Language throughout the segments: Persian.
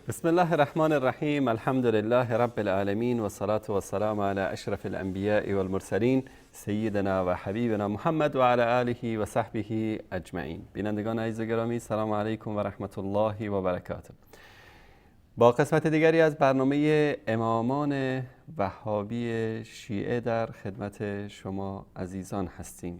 بسم الله الرحمن الرحیم. الحمد لله رب العالمین و الصلاة و السلام علی اشرف الانبیاء والمرسلین سیدنا و حبیبنا محمد و علی آله و صحبه اجمعین. بینندگان عزیز و گرامی، سلام علیکم و رحمت الله و برکاته. با قسمت دیگری از برنامه امامان وهابی شیعه در خدمت شما عزیزان هستیم.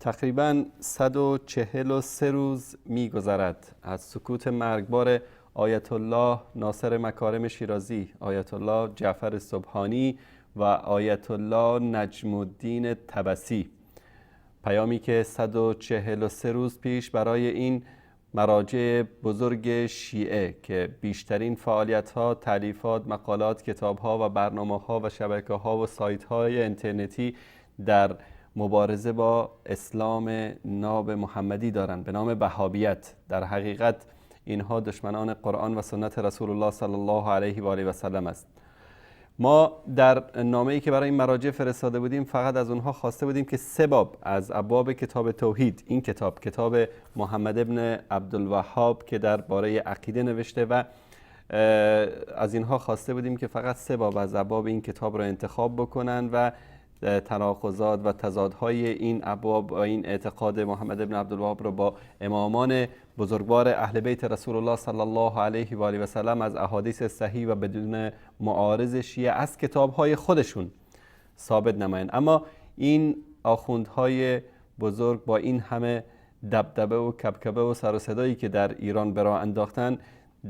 تقریباً 143 روز می‌گذرد از سکوت مرگبار آیت الله ناصر مکارم شیرازی، آیت الله جعفر سبحانی و آیت الله نجم الدین طبسی. پیامی که 143 روز پیش برای این مراجع بزرگ شیعه که بیشترین فعالیت‌ها، تالیفات، مقالات، کتاب‌ها و برنامه‌ها و شبکه‌ها و سایت‌های اینترنتی در مبارزه با اسلام ناب محمدی دارند به نام وهابیت. در حقیقت اینها دشمنان قرآن و سنت رسول الله صلی الله علیه و آله و سلم است. ما در نامه‌ای که برای این مراجع فرستاده بودیم فقط از اونها خواسته بودیم که 3 باب از ابواب کتاب توحید، این کتاب محمد ابن عبدالوهاب که درباره عقیده نوشته، و از اینها خواسته بودیم که فقط 3 باب از ابواب این کتاب را انتخاب بکنن و تناقضات و تضادهای این ابواب و این اعتقاد محمد ابن عبدالوهاب را با امامان بزرگوار اهل بیت رسول الله صلی الله علیه و آله و سلم از احادیث صحیح و بدون معارض شیعه از کتابهای خودشون ثابت نمایند. اما این آخوندهای بزرگ با این همه دبدبه و کبکبه و سر و صدایی که در ایران به راه انداختن،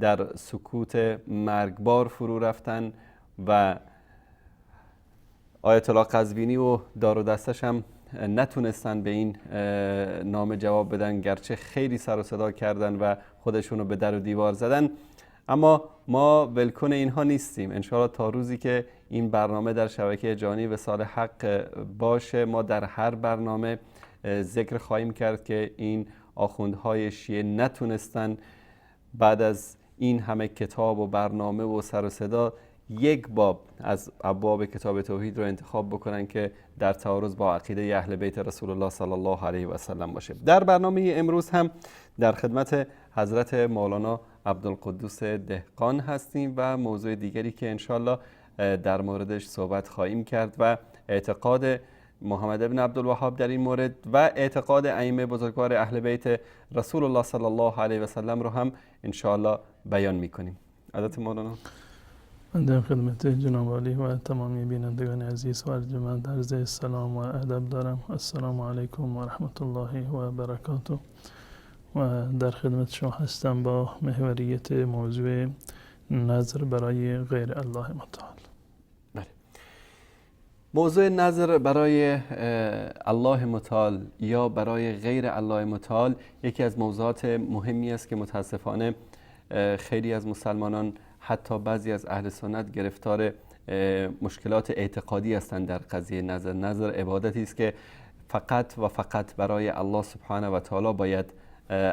در سکوت مرگبار فرو رفتن و آیت الله قزوینی و دار و دستش هم نتونستن به این نامه جواب بدن، گرچه خیلی سر و صدا کردن و خودشونو به در و دیوار زدن. اما ما ولکن اینها نیستیم. انشاءالله تا روزی که این برنامه در شبکه جهانی وصال حق باشه، ما در هر برنامه ذکر خواهیم کرد که این آخوندهای شیعه نتونستن بعد از این همه کتاب و برنامه و سر و صدا 1 باب از ابواب کتاب توحید رو انتخاب بکنن که در تعارض با عقیده اهل بیت رسول الله صلی الله علیه و سلم باشه. در برنامه امروز هم در خدمت حضرت مولانا عبدالقدوس دهقان هستیم و موضوع دیگری که انشالله در موردش صحبت خواهیم کرد و اعتقاد محمد ابن عبدالوهاب در این مورد و اعتقاد ائمه بزرگوار اهل بیت رسول الله صلی الله علیه و سلم رو هم انشالله بیان میکنیم. حضرت مولانا. من در خدمت جناب عالی و تمامی بینندگان عزیز و ارجمند عرض سلام و ادب دارم. السلام علیکم و رحمت الله و برکاته. و در خدمت شما هستم با محوریت موضوع نظر برای غیر الله متعال. بله. موضوع نظر برای الله متعال یا برای غیر الله متعال یکی از موضوعات مهمی است که متاسفانه خیلی از مسلمانان، حتی بعضی از اهل سنت، گرفتار مشکلات اعتقادی هستند در قضیه نظر. نظر عبادتی است که فقط و فقط برای الله سبحانه و تعالی باید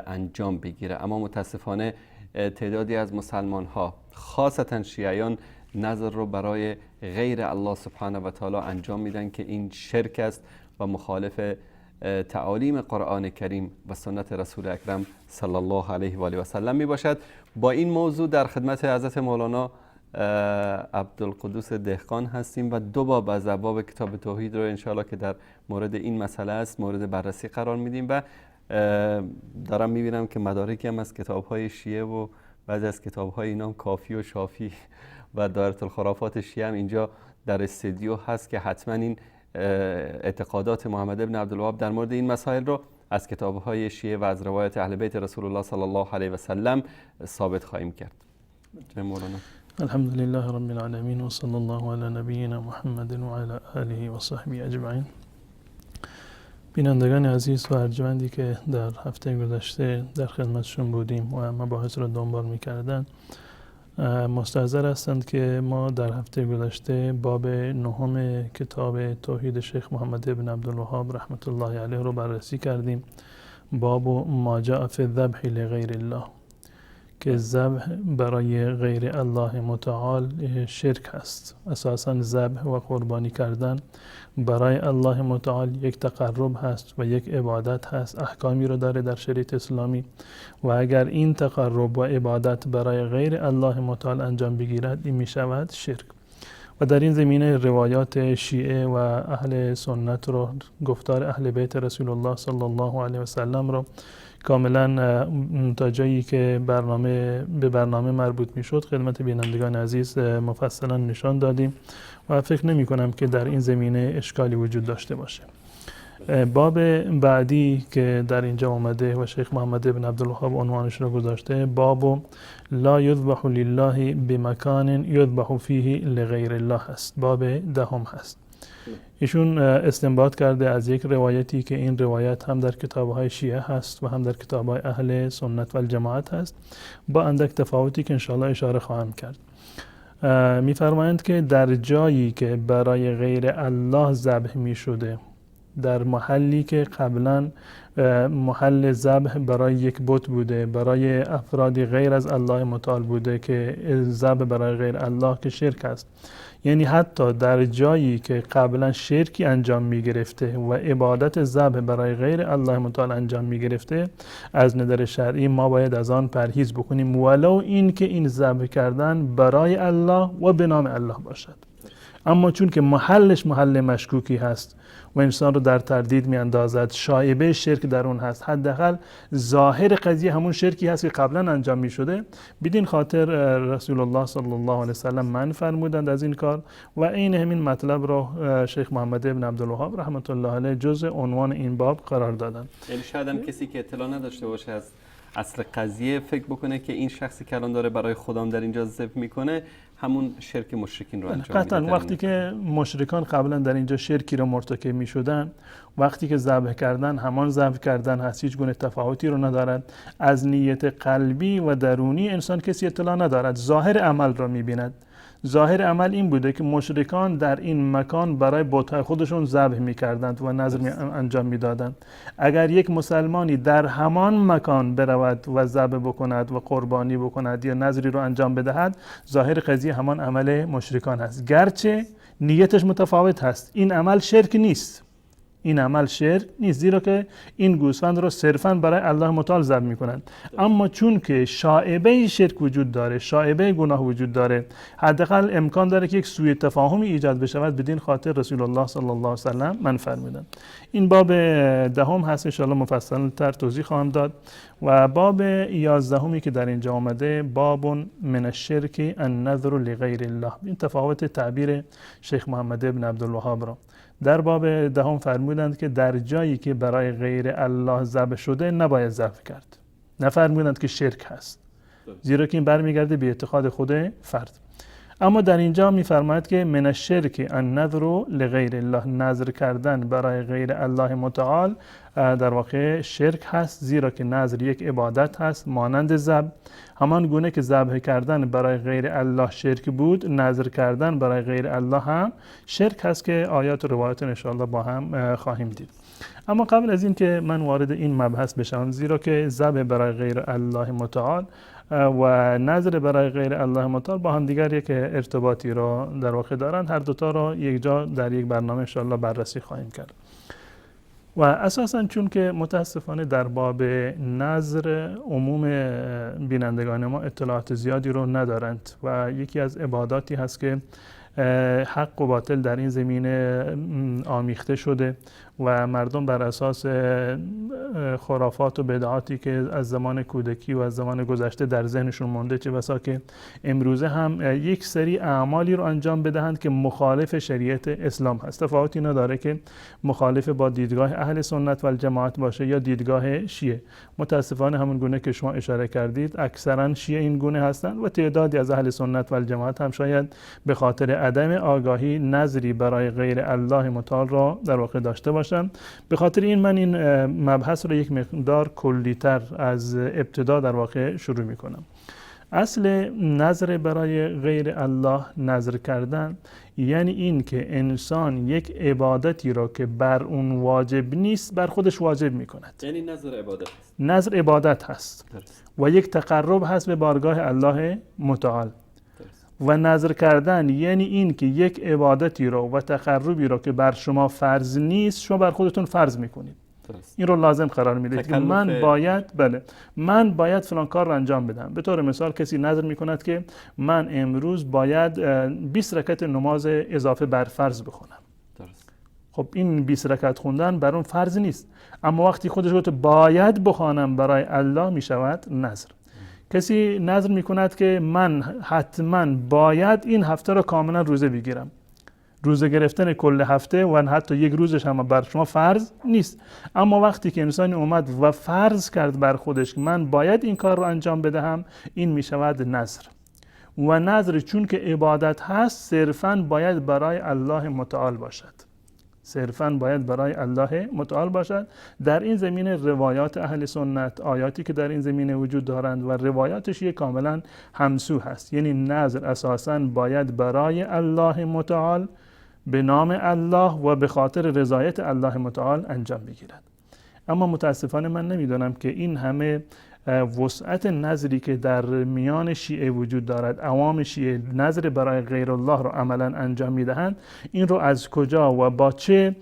انجام بگیره. اما متاسفانه تعدادی از مسلمان ها، خاصتا شیعیان، نظر رو برای غیر الله سبحانه و تعالی انجام میدن که این شرک است و مخالف تعالیم قرآن کریم و سنت رسول اکرم صلی الله علیه و آله و سلم می باشد. با این موضوع در خدمت حضرت مولانا عبدالقدوس دهقان هستیم و 2 باب از ابواب کتاب توحید رو انشاءالله که در مورد این مسئله است مورد بررسی قرار میدیم و دارم میبینم که مدارکی هم از کتاب‌های شیعه و بعضی از کتاب‌های اینا هم کافی و شافی و دایره الخرافات شیعه هم اینجا در استودیو هست که حتما این اعتقادات محمد ابن عبدالوهاب در مورد این مسائل رو از کتاب‌های شیعه و از روایت اهل بیت رسول الله صلی الله علیه و سلم ثابت خواهیم کرد. مولانا. الحمد لله رب العالمین و صلی الله علی نبینا محمد و علی آله و صحبه اجمعین. بینندگان عزیز و ارجمندی که در هفته گذشته در خدمتشون بودیم و مباحث را دنبال می‌کردن، مستحضر هستند که ما در هفته گذشته باب 9 کتاب توحید شیخ محمد ابن عبدالوهاب رحمت الله علیه رو بررسی کردیم. باب ما جاء فی الذبح لغیر الله، که ذبح برای غیر الله متعال شرک هست. اساساً ذبح و قربانی کردن برای الله متعال یک تقرب هست و یک عبادت هست، احکامی رو داره در شریعت اسلامی و اگر این تقرب و عبادت برای غیر الله متعال انجام بگیرد این می شود شرک. و در این زمینه روایات شیعه و اهل سنت رو، گفتار اهل بیت رسول الله صلی الله علیه و سلم رو کاملا تا جایی که به برنامه مربوط می شد خدمت بینندگان عزیز مفصلا نشان دادیم و فکر نمی کنم که در این زمینه اشکالی وجود داشته باشه. باب بعدی که در اینجا اومده و شیخ محمد بن عبدالوهاب عنوانش رو گذاشته، باب لا یذبح لله بمکان یذبح فیه لغیر الله هست. باب دهم هست. ایشون استنباط کرده از یک روایتی که این روایت هم در کتاب‌های شیعه هست و هم در کتاب‌های اهل سنت و الجماعت هست، با اندک تفاوتی که انشاءالله اشاره خواهم کرد. می‌فرمایند که در جایی که برای غیر الله ذبح می‌شده، در محلی که قبلا محل ذبح برای یک بت بوده، برای افرادی غیر از الله متعال بوده که ذبح برای غیر الله که شرک است، یعنی حتی در جایی که قبلا شرکی انجام می گرفته و عبادت ذبح برای غیر الله متعال انجام می گرفته، از نظر شرعی ما باید از آن پرهیز بکنیم ولو این که این ذبح کردن برای الله و به نام الله باشد. اما چون که محلش محل مشکوکی هست و انسان رو در تردید می اندازد، شایبه شرک در اون هست، حداقل ظاهر قضیه همون شرکی هست که قبلا انجام می شده، بدین خاطر رسول الله صلی الله علیه وسلم من فرمودند از این کار و این همین مطلب رو شیخ محمد بن عبدالوهاب رحمت الله علیه جزء عنوان این باب قرار دادن. یعنی شاید هم کسی که اطلاع نداشته باشه از اصل قضیه فکر بکنه که این شخصی که الان داره برای خدام در اینجا ذبح میکنه همون شرک مشرکین رو انجام میده. قطعا وقتی که مشرکان قبلا در اینجا شرکی رو مرتکب میشدن، وقتی که ذبح کردن همان ذبح کردن هست، هیچ گونه تفاوتی رو ندارد. از نیت قلبی و درونی انسان کسی اطلاع ندارد، ظاهر عمل رو میبیند. ظاهر عمل این بوده که مشرکان در این مکان برای بت‌های خودشون ذبح می‌کردند و نذر انجام می‌دادند. اگر یک مسلمانی در همان مکان برود و ذبح بکند و قربانی بکند یا نذری رو انجام بدهد، ظاهر قضیه همان عمل مشرکان هست، گرچه نیتش متفاوت هست. این عمل شرک نیست، این عمل شرک نیست، زیرا که این گوسفند رو صرفاً برای الله متعال ذبح می‌کنند. اما چون که شائبه شرک وجود داره، شائبه گناه وجود داره، حداقل امکان داره که یک سوء تفاهمی ایجاد بشود، بدین خاطر رسول الله صلی الله علیه و سلم من فرمودند. این باب دهم هست، ان شاء الله مفصل تر توضیح خواهم داد. و باب 11 که در اینجا آمده، باب من الشرک النذر لغیر الله. این تفاوت تعبیر شیخ محمد بن عبدالوهاب را در باب دهم فرمودند که در جایی که برای غیر الله ذبح شده نباید ذبح کرد. نفرمودند که شرک هست، زیرا که این برمیگرده به اعتقاد خود فرد. اما در اینجا میفرماید که من الشرک النذر لغیر الله، نذر کردن برای غیر الله متعال در واقع شرک هست، زیرا که نذر یک عبادت هست مانند ذبح. همان گونه که ذبح کردن برای غیر الله شرک بود، نذر کردن برای غیر الله هم شرک هست که آیات و روایات ان شاء الله با هم خواهیم دید. اما قبل از این که من وارد این مبحث بشم، زیرا که ذبح برای غیر الله متعال و نذر برای غیر الله متعال با هم دیگر یک ارتباطی را در واقع دارند، هر دوتا را یک جا در یک برنامه ان شاء الله بررسی خواهیم کرد. و اساساً چون که متاسفانه در باب نذر عموم بینندگان ما اطلاعات زیادی رو ندارند و یکی از عباداتی هست که حق و باطل در این زمینه آمیخته شده و مردم بر اساس خرافات و بدعاتی که از زمان کودکی و از زمان گذشته در ذهنشون مونده، چه بسا که امروزه هم یک سری اعمالی رو انجام بدهند که مخالف شریعت اسلام هست. تفاوتی نداره که مخالف با دیدگاه اهل سنت و الجماعت باشه یا دیدگاه شیعه. متاسفانه همون گونه که شما اشاره کردید اکثرا شیعه این گونه هستند و تعدادی از اهل سنت و الجماعت هم شاید به خاطر عدم آگاهی نذری برای غیر الله متعال را در واقع داشته باشند. به خاطر این من این مبحث رو یک مقدار کلی‌تر از ابتدا در واقع شروع می‌کنم. اصل نظر برای غیر الله نظر کردن یعنی این که انسان یک عبادتی را که بر اون واجب نیست بر خودش واجب میکند. یعنی نظر عبادت هست. نظر عبادت هست درست. و یک تقرب هست به بارگاه الله متعال. درست. و نظر کردن یعنی این که یک عبادتی را و تقربی را که بر شما فرض نیست شما بر خودتون فرض میکنید. درست. این رو لازم قرار میدید که من باید فلان کار رو انجام بدم. به طور مثال کسی نظر میکند که من امروز باید 20 رکعت نماز اضافه بر فرض بخونم. درست. خب این 20 رکعت خوندن بر اون فرض نیست، اما وقتی خودش رو باید بخوانم برای الله میشود نظر. کسی نظر میکند که من حتما باید این هفته رو کاملا روزه بگیرم. روزه گرفتن کل هفته و حتی یک روزش هم بر شما فرض نیست، اما وقتی که انسانی اومد و فرض کرد بر خودش که من باید این کار رو انجام بدهم، این می شود نظر. و نظر چون که عبادت هست صرفاً باید برای الله متعال باشد. صرفاً باید برای الله متعال باشد. در این زمینه روایات اهل سنت، آیاتی که در این زمینه وجود دارند و روایاتش یک کاملا همسو هست. یعنی نظر اساساً باید برای الله متعال به نام الله و به خاطر رضایت الله متعال انجام بگیرد. اما متاسفانه من نمیدونم که این همه وسعت نظری که در میان شیعه وجود دارد، عوام شیعه نظر برای غیر الله رو عملا انجام میدهند، این رو از کجا و با چه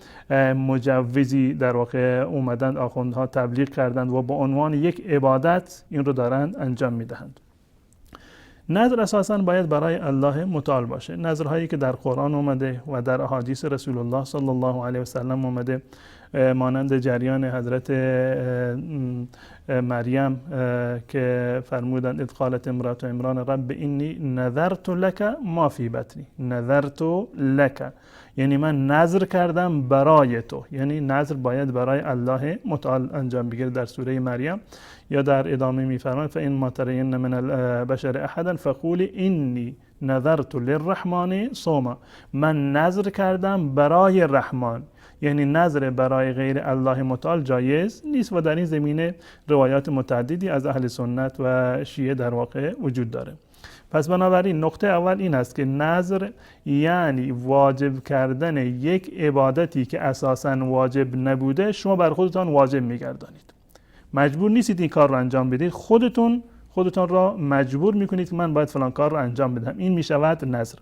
مجوزی در واقع اومدند آخوندها تبلیغ کردند و با عنوان یک عبادت این رو دارند انجام میدهند. نظر اساساً باید برای الله متعال باشه. نظرهایی که در قرآن اومده و در احادیث رسول الله صلی الله علیه و سلم اومده، مانند جریان حضرت مریم که فرمودند اذ قالت امرأة عمران رب انی نذرت لك ما فی بطنی. نذرت لك یعنی من نظر کردم برای تو، یعنی نظر باید برای الله متعال انجام بگیره در سوره مریم. یا در ادامه میفرماید فإن ما ترین من البشر احدا فقولی انی نذرت للرحمن صوما. من نظر کردم برای رحمان، یعنی نظر برای غیر الله متعال جایز نیست. و در این زمینه روایات متعددی از اهل سنت و شیعه در واقع وجود داره. پس بنابراین نقطه اول این است که نظر یعنی واجب کردن یک عبادتی که اساساً واجب نبوده شما بر خودتان واجب میگردانید. مجبور نیستید این کار رو انجام بدید، خودتان را مجبور میکنید که من باید فلان کار رو انجام بدم. این میشود نظر.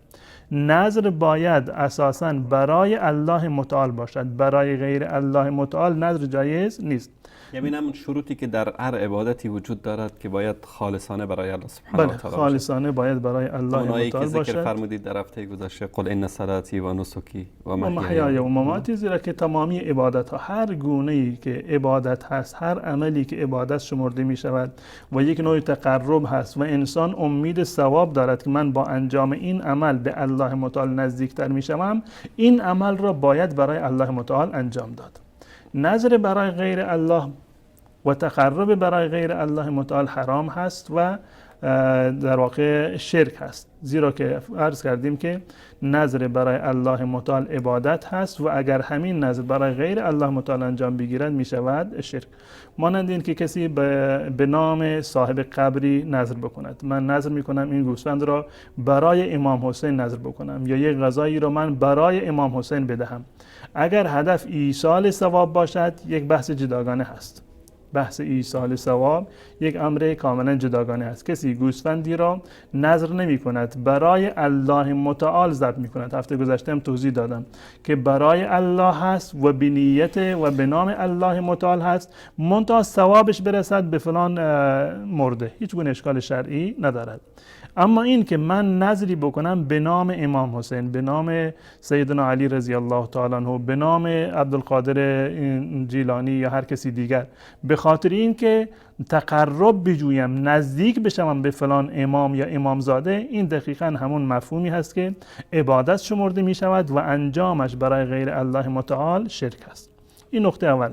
نظر باید اساساً برای الله متعال باشد، برای غیر الله متعال نظر جایز نیست. یعنی همون شروطی که در هر عبادتی وجود دارد که باید خالصانه برای الله سبحانه و تعالی باشه. خالصانه باید برای الله متعال باشد. ذکر فرمودید در هفته گذشته قل ان صلاتی و نسکی و محیای و مماتی، زیرا که تمامی عبادت ها، هر گونه‌ای که عبادت هست، هر عملی که عبادت شمرده می شود و یک نوع تقرب هست و انسان امید ثواب دارد که من با انجام این عمل به الله متعال نزدیکتر می شوم، این عمل را باید برای الله متعال انجام داد. نظر برای غیر الله و تقرب برای غیر الله متعال حرام هست و در واقع شرک هست، زیرا که عرض کردیم که نظر برای الله متعال عبادت هست و اگر همین نظر برای غیر الله متعال انجام بگیرد می شود شرک. مانند این که کسی به نام صاحب قبری نظر بکند، من نظر می کنم این گوسفند را برای امام حسین نظر بکنم، یا یک غذایی را من برای امام حسین بدهم. اگر هدف ایصال ثواب باشد یک بحث جداگانه هست. بحث ایصال ثواب یک امر کاملا جداگانه است. کسی گوسفندی را نظر نمی کند، برای الله متعال ذبح می کند. هفته گذشته هم توضیح دادم که برای الله هست و به نیت و به نام الله متعال هست، منتها ثوابش برسد به فلان مرده، هیچ گونه اشکال شرعی ندارد. اما این که من نظری بکنم به نام امام حسین، به نام سیدنا علی رضی الله تعالی عنه، به نام عبدالقادر جیلانی یا هر کسی دیگر، به خاطر این که تقرب بجویم، نزدیک بشم به فلان امام یا امامزاده، این دقیقاً همون مفهومی هست که عبادت شمرده می شود و انجامش برای غیر الله متعال شرک است. این نقطه اول.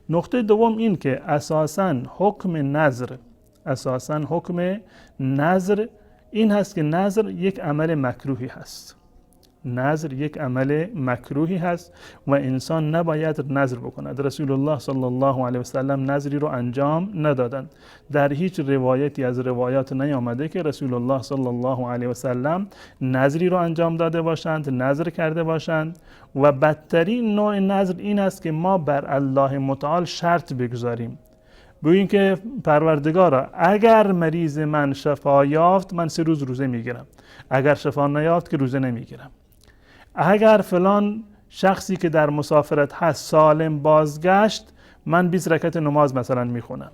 نقطه دوم این که اساساً حکم نظر این هست که نظر یک عمل مکروهی هست. نذر یک عمل مکروهی هست و انسان نباید نذر بکند. رسول الله صلی الله علیه و سلم نذری رو انجام ندادند. در هیچ روایتی از روایات نیامده که رسول الله صلی الله علیه و سلم نذری رو انجام داده باشند، نذر کرده باشند. و بدترین نوع نذر این است که ما بر الله متعال شرط بگذاریم، بگوییم که پروردگارا اگر مریض من شفا یافت من 3 روز روزه میگیرم، اگر شفا نیافت که روزه نمیگیرم، اگر فلان شخصی که در مسافرت هست سالم بازگشت من 20 رکعت نماز مثلا میخونم.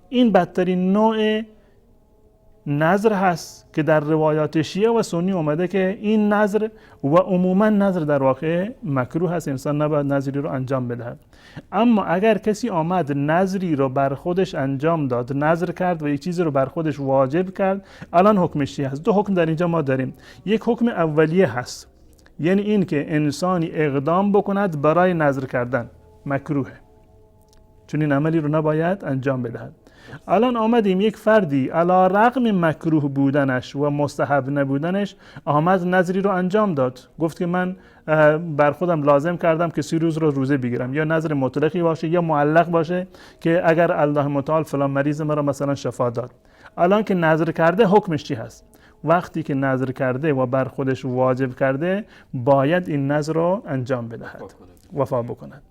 این بدترین نوع نذر هست که در روایات شیعه و سنی اومده که این نذر و عموما نذر در واقع مکروه هست، انسان نباید نذری رو انجام بدهد. اما اگر کسی آمد نذری رو بر خودش انجام داد، نذر کرد و یک چیزی رو بر خودش واجب کرد، الان حکمش چی هست؟ 2 حکم در اینجا ما داریم. یک حکم اولیه هست، یعنی این که انسانی اقدام بکند برای نذر کردن، مکروهه، چون این عملی رو نباید انجام بدهد. الان آمدیم یک فردی علی رغم مکروه بودنش و مستحب نبودنش آمد نذری رو انجام داد، گفت که من بر خودم لازم کردم که 30 روز رو روزه بگیرم، یا نذر مطلقی باشه یا معلق باشه که اگر الله متعال فلان مریض مرا مثلا شفا داد. الان که نذر کرده حکمش چی هست؟ وقتی که نذر کرده و بر خودش واجب کرده باید این نذر رو انجام بدهد، وفا بکند.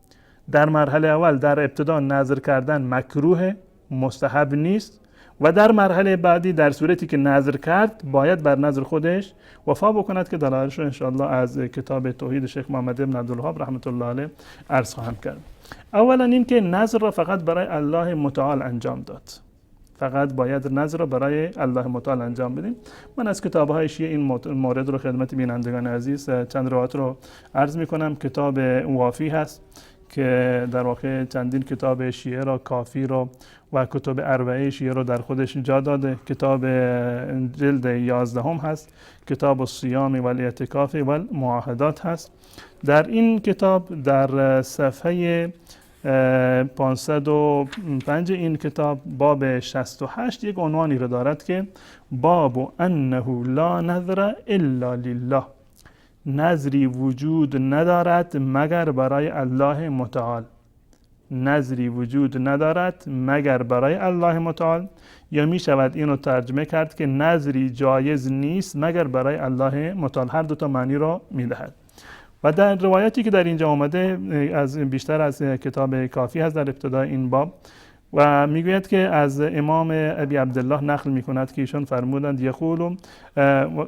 در مرحله اول در ابتدا نذر کردن مکروه، مستحب نیست، و در مرحله بعدی در صورتی که نذر کرد باید بر نذر خودش وفا بکند که دلایلش رو انشاءالله از کتاب توحید شیخ محمد بن عبدالوهاب رحمت الله علیه عرض خواهم کرد. اولا این که نذر را فقط برای الله متعال انجام داد، فقط باید نذر را برای الله متعال انجام بدیم. من از کتاب‌های شیعه این مورد رو خدمت بینندگان عزیز چند روایت رو عرض می‌کنم. کتاب وافی هست که در واقع چندین کتاب شیعه را، کافی را و کتب اربعه شیعه را در خودش جا داده. کتاب جلد 11 هست، کتاب الصیام و الاعتکاف و المعاهدات هست. در این کتاب در صفحه 505 این کتاب باب 68 یک عنوانی را دارد که باب انه لا نذر الا لله، نذری وجود ندارد مگر برای الله متعال. نذری وجود ندارد مگر برای الله متعال، یا می شود اینو ترجمه کرد که نذری جایز نیست مگر برای الله متعال. هر 2 تا معنی را می دهد. و در روایاتی که در اینجا آمده از بیشتر از کتاب کافی هست در ابتدای این باب، و میگوید که از امام ابی عبدالله نقل میکند که ایشان فرمودند یقول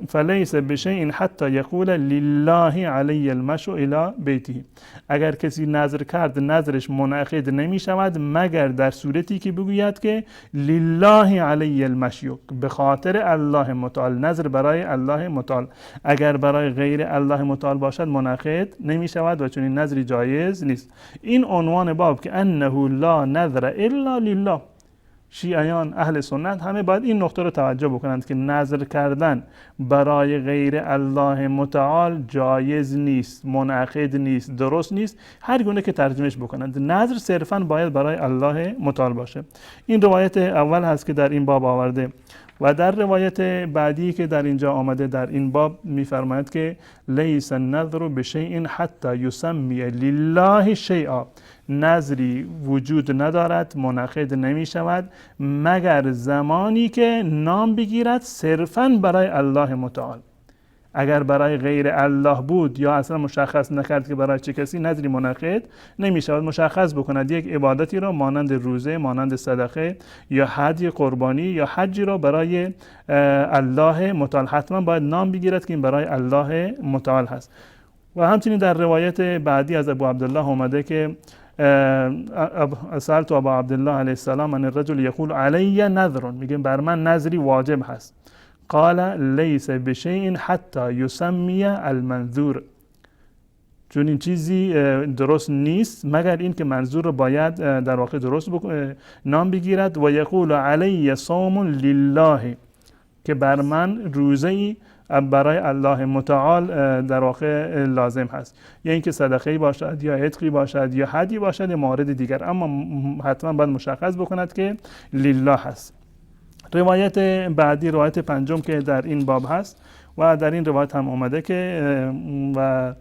فلیس بشیء حتی یقول لله علی المشی الی بیته، اگر کسی نذر کرد نذرش منعقد نمی شود مگر در صورتی که بگوید که لله علی المشی، به خاطر الله متعال، نذر برای الله متعال. اگر برای غیر الله متعال باشد منعقد نمی شود و چنین نذری جایز نیست. این عنوان باب که انه لا نذر الا لله، شیعیان اهل سنت همه باید این نقطه رو توجه بکنند که نذر کردن برای غیر الله متعال جایز نیست، منعقد نیست، درست نیست، هر گونه که ترجمهش بکنند. نذر صرفا باید برای الله متعال باشه. این روایت اول هست که در این باب آورده. و در روایت بعدی که در اینجا آمده در این باب می‌فرماید که لیس النذر بشیء حتی یسمی لله شیئا، نذری وجود ندارد، منعقد نمی شود مگر زمانی که نام بگیرد صرفاً برای الله متعال. اگر برای غیر الله بود یا اصلا مشخص نکرد که برای چه کسی، نذری منعقد نمی شود. مشخص بکند یک عبادتی را مانند روزه، مانند صدقه یا هدیه قربانی یا حجی را برای الله متعال حتما باید نام بگیرد که این برای الله متعال هست. و همچنین در روایت بعدی از ابو عبدالله اومده که سألت ابا عبدالله علیه السلام عن الرجل یقول علی نذر، میگه بر من نذری واجب هست. قال لیس بشیء حتی یسمی المنذور، چون این چیزی درست نیست مگر این که منظور رو باید در واقع درست نام بگیرد. و یقول علی صوم لله، که بر من روزه‌ای برای الله متعال در واقع لازم هست، یا اینکه صدقه‌ای باشد یا عتقی باشد یا هدی باشد یا مورد دیگر، اما حتما باید مشخص بکند که لله هست. روایت بعدی، روایت 5 که در این باب هست، و در این روایت هم اومده که و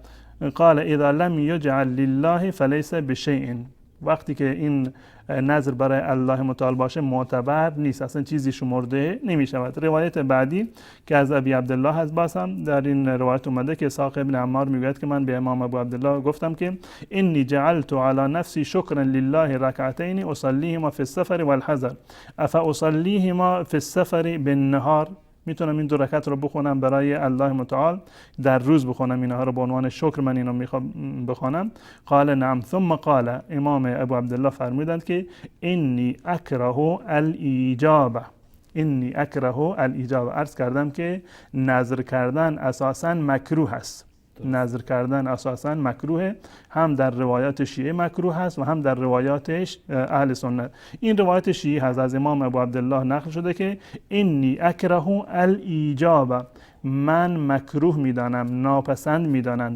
قال اذا لم یجعل لله فلیس بشیء، وقتی که این نظر برای الله متعال باشه معتبر نیست، اصلا چیزی شمرده نمی شود. روایت بعدی که از ابی عبدالله هست، باسم در این روایت اومده که اسحاق ابن عمار میگوید که من به امام ابو عبدالله گفتم که انی جعلت علی نفسی شکرا لله رکعتین اصلیهما فی السفر والحضر افاصلیهما فی السفر بالنهار، میتونم این 2 رکعت رو بخونم برای الله متعال در روز بخونم اینها رو به عنوان شکر، من اینو میخوام بخونم؟ قال نعم. ثم قال، امام ابو عبدالله فرمودند که انی اکره الایجاب، انی اکره الایجاب. عرض کردم که نظر کردن اساساً مکروه است، نظر کردن اساساً مکروه، هم در روایات شیعه مکروه هست و هم در روایات اهل سنت. این روایت شیعه هست از امام ابو عبدالله نقل شده که انی اکره الایجاب، من مکروه میدانم، ناپسند میدانم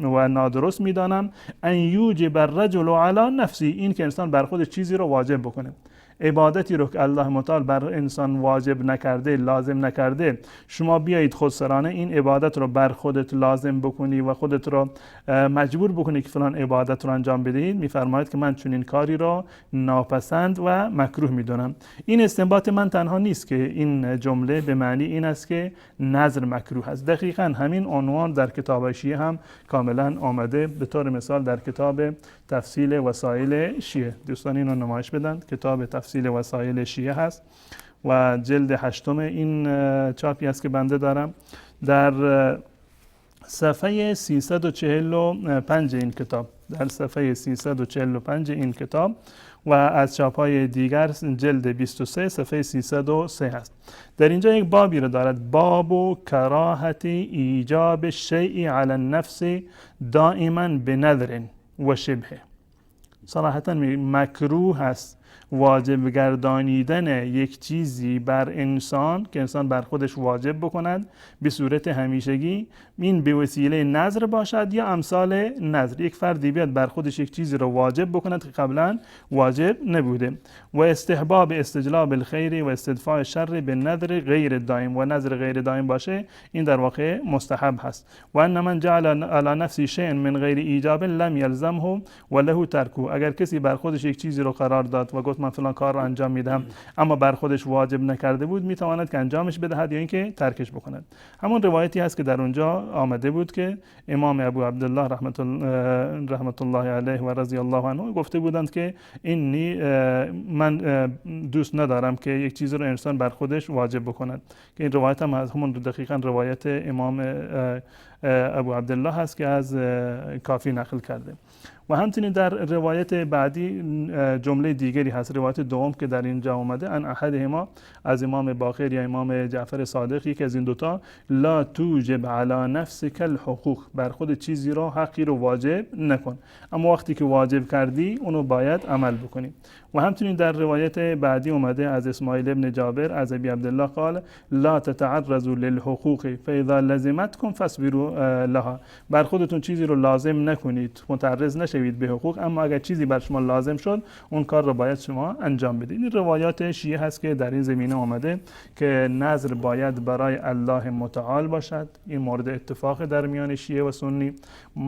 و نادرست میدانم ان یوجب الرجل علی نفسی، این که انسان بر خودش چیزی رو واجب بکنه، عبادتی رو که الله متعال بر انسان واجب نکرده، لازم نکرده، شما بیایید خودسرانه این عبادت رو بر خودت لازم بکنی و خودت رو مجبور بکنی که فلان عبادت رو انجام بدهید. میفرماید که من چنین کاری رو ناپسند و مکروه میدونم. این استنباط من تنها نیست که این جمله به معنی این است که نظر مکروه است. دقیقاً همین عنوان در کتاب شیعه هم کاملا آمده، به طور مثال در کتاب تفصیل وسایل شیعه. دوستان اینو نمایش بدن، کتاب تفصیل وسایل شیعه هست و جلد 8 این چاپی است که بنده دارم. در صفحه 345 این کتاب، در صفحه 345 این کتاب و از چاپ‌های دیگر جلد 23 صفحه 303 هست. در اینجا یک بابی رو دارد، باب کراهت ایجاب الشیء علی النفس دائما بنذر و شبه. صراحتا مکروه است واجب گردانیدن یک چیزی بر انسان که انسان بر خودش واجب بکند به صورت همیشگی، این به وسیله نذر باشد یا امثال نذر. یک فردی بیاد بر خودش یک چیزی رو واجب بکند که قبلا واجب نبوده. و استحباب استجلاب الخیر و استدفاع شر به نذر غیر دائم، و نذر غیر دائم باشه این در واقع مستحب هست. و ان من جعل علی نفسی شیء من غیر ایجاب لم یلزمه و له ترکه، اگر کسی بر خودش یک چیزی رو قرار داد و گفت من فلان کار رو انجام میدم اما بر خودش واجب نکرده بود، میتواند که انجامش بدهد یا اینکه ترکش بکند. همون روایتی هست که در اونجا آمده بود که امام ابو عبدالله رحمت الله علیه و رضی الله عنه گفته بودند که اینی من دوست ندارم که یک چیز رو انسان بر خودش واجب بکند، که این روایت هم از همون دقیقاً روایت امام ابو عبدالله هست که از کافی نقل کرده. و همچنین در روایت بعدی جمله دیگری هست، روایت دوم که در اینجا اومده، ان احدهما، از امام باقر یا امام جعفر صادق، یکی از این دوتا، لا توجب علی نفسک الحقوق، بر خود چیزی رو، حقی رو واجب نکن، اما وقتی که واجب کردی اونو باید عمل بکنی. و همچنین در روایت بعدی اومده از اسماعیل ابن جابر از ابی عبدالله قال لا تتعرضوا للحقوق فاذا لزمتكم فاصبروا لها، بر خودتون چیزی رو لازم نکنید، متعرض نشوید به حقوق، اما اگر چیزی بر شما لازم شد اون کار رو باید شما انجام بدید. این روایات شیعه هست که در این زمینه اومده که نذر باید برای الله متعال باشد. این مورد اتفاق در میان شیعه و سنی،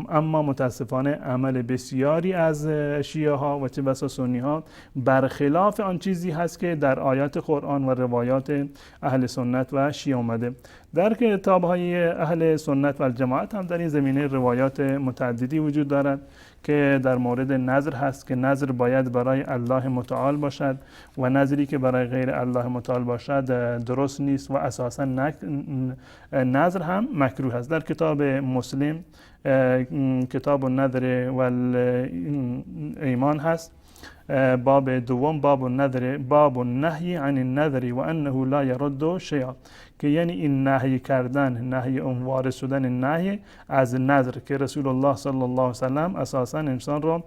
اما متاسفانه عمل بسیاری از شیعه ها و چه بسا سنی ها برخلاف آن چیزی هست که در آیات قرآن و روایات اهل سنت و شیعه اومده. در کتاب‌های اهل سنت و الجماعت هم در این زمینه روایات متعددی وجود دارد که در مورد نذر هست که نذر باید برای الله متعال باشد و نذری که برای غیر الله متعال باشد درست نیست و اساساً نذر هم مکروه است. در کتاب مسلم کتاب النذر و ایمان هست، باب دوم، باب النذر، باب النهی عن النذر و انه لا يرد شیئا، که یعنی این نهی کردن، نهی اون وارد شدن نهی از نذر که رسول الله صلی الله علیه و سلم اساسا انسان رو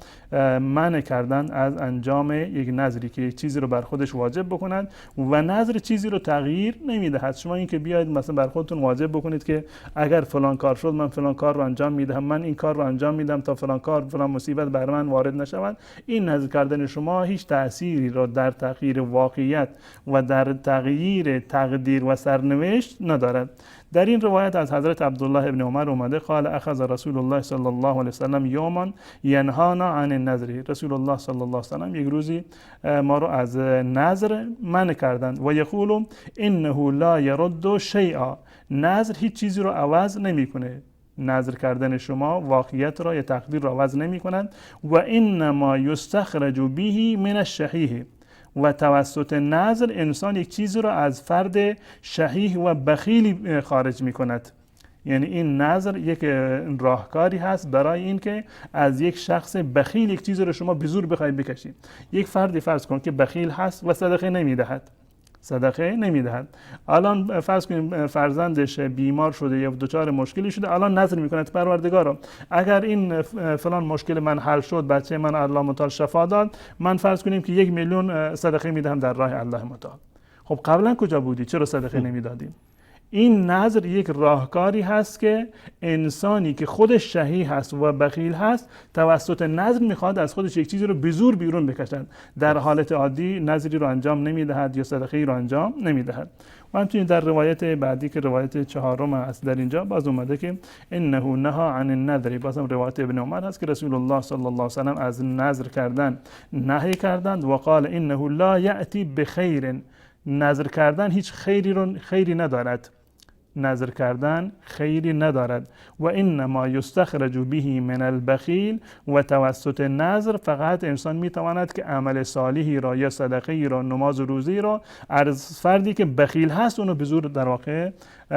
منع کردن از انجام یک نذری که یک چیزی رو بر خودش واجب بکنند و نذر چیزی رو تغییر نمیدهد. شما این که بیاید مثلا بر خودتون واجب بکنید که اگر فلان کار شد من فلان کار رو انجام میدم، من این کار رو انجام میدم تا فلان کار، فلان مصیبت بر من وارد نشود، این نذر کردن شما هیچ تأثیری را در تغییر واقعیت و در تغییر تقدیر و سرنوشت ندارد. در این روایت از حضرت عبدالله ابن عمر اومده قال اخذ رسول الله صلی الله علیه وسلم یوما ینهانا عن النذر. رسول الله صلی الله علیه وسلم یک روزی ما رو از نذر منع کردند و یقول انه لا يرد شیئا. نذر هیچ چیزی رو عوض نمیکنه. نذر کردن شما واقعیت را یا تقدیر را عوض نمی کند. و انما یستخرج به من الشحیح. و توسط نذر انسان یک چیزی را از فرد شحیح و بخیلی خارج می کند. یعنی این نذر یک راهکاری هست برای اینکه از یک شخص بخیل یک چیزی را شما به زور بخواید بکشید. یک فردی فرض کن که بخیل هست و صدقه نمیدهد. الان فرض کنیم فرزندش بیمار شده یا دچار مشکلی شده، الان نذر میکنه پروردگارا اگر این فلان مشکل من حل شد، بچه من الله متعال شفا داد، من فرض کنیم که 1 میلیون صدقه میدهم در راه الله متعال. خب قبلا کجا بودی؟ چرا صدقه نمیدادیم؟ این نذر یک راهکاری هست که انسانی که خودش شحیح هست و بخیل هست توسط نذر میخواد از خودش یک چیزی رو به زور بیرون بکشد. در حالت عادی نذری رو انجام نمیدهد یا صدقه‌ای رو انجام نمیدهد. و همچنین در روایت بعدی که روایت 4 است در اینجا باز اومده که انه نهى عن النذر. بازم روایت ابن عمر هست که رسول الله صلی الله علیه و سلم از نذر کردن نهی کردند و قال انه لا یأتی بخیر. نذر کردن هیچ خیری ندارد. نذر کردن خیری ندارد. و انما یستخرج به من البخیل. و توسط نذر فقط انسان میتواند که عمل صالحی را یا صدقه‌ای را، نماز و روزی را از فردی که بخیل هست اونو به زور در واقع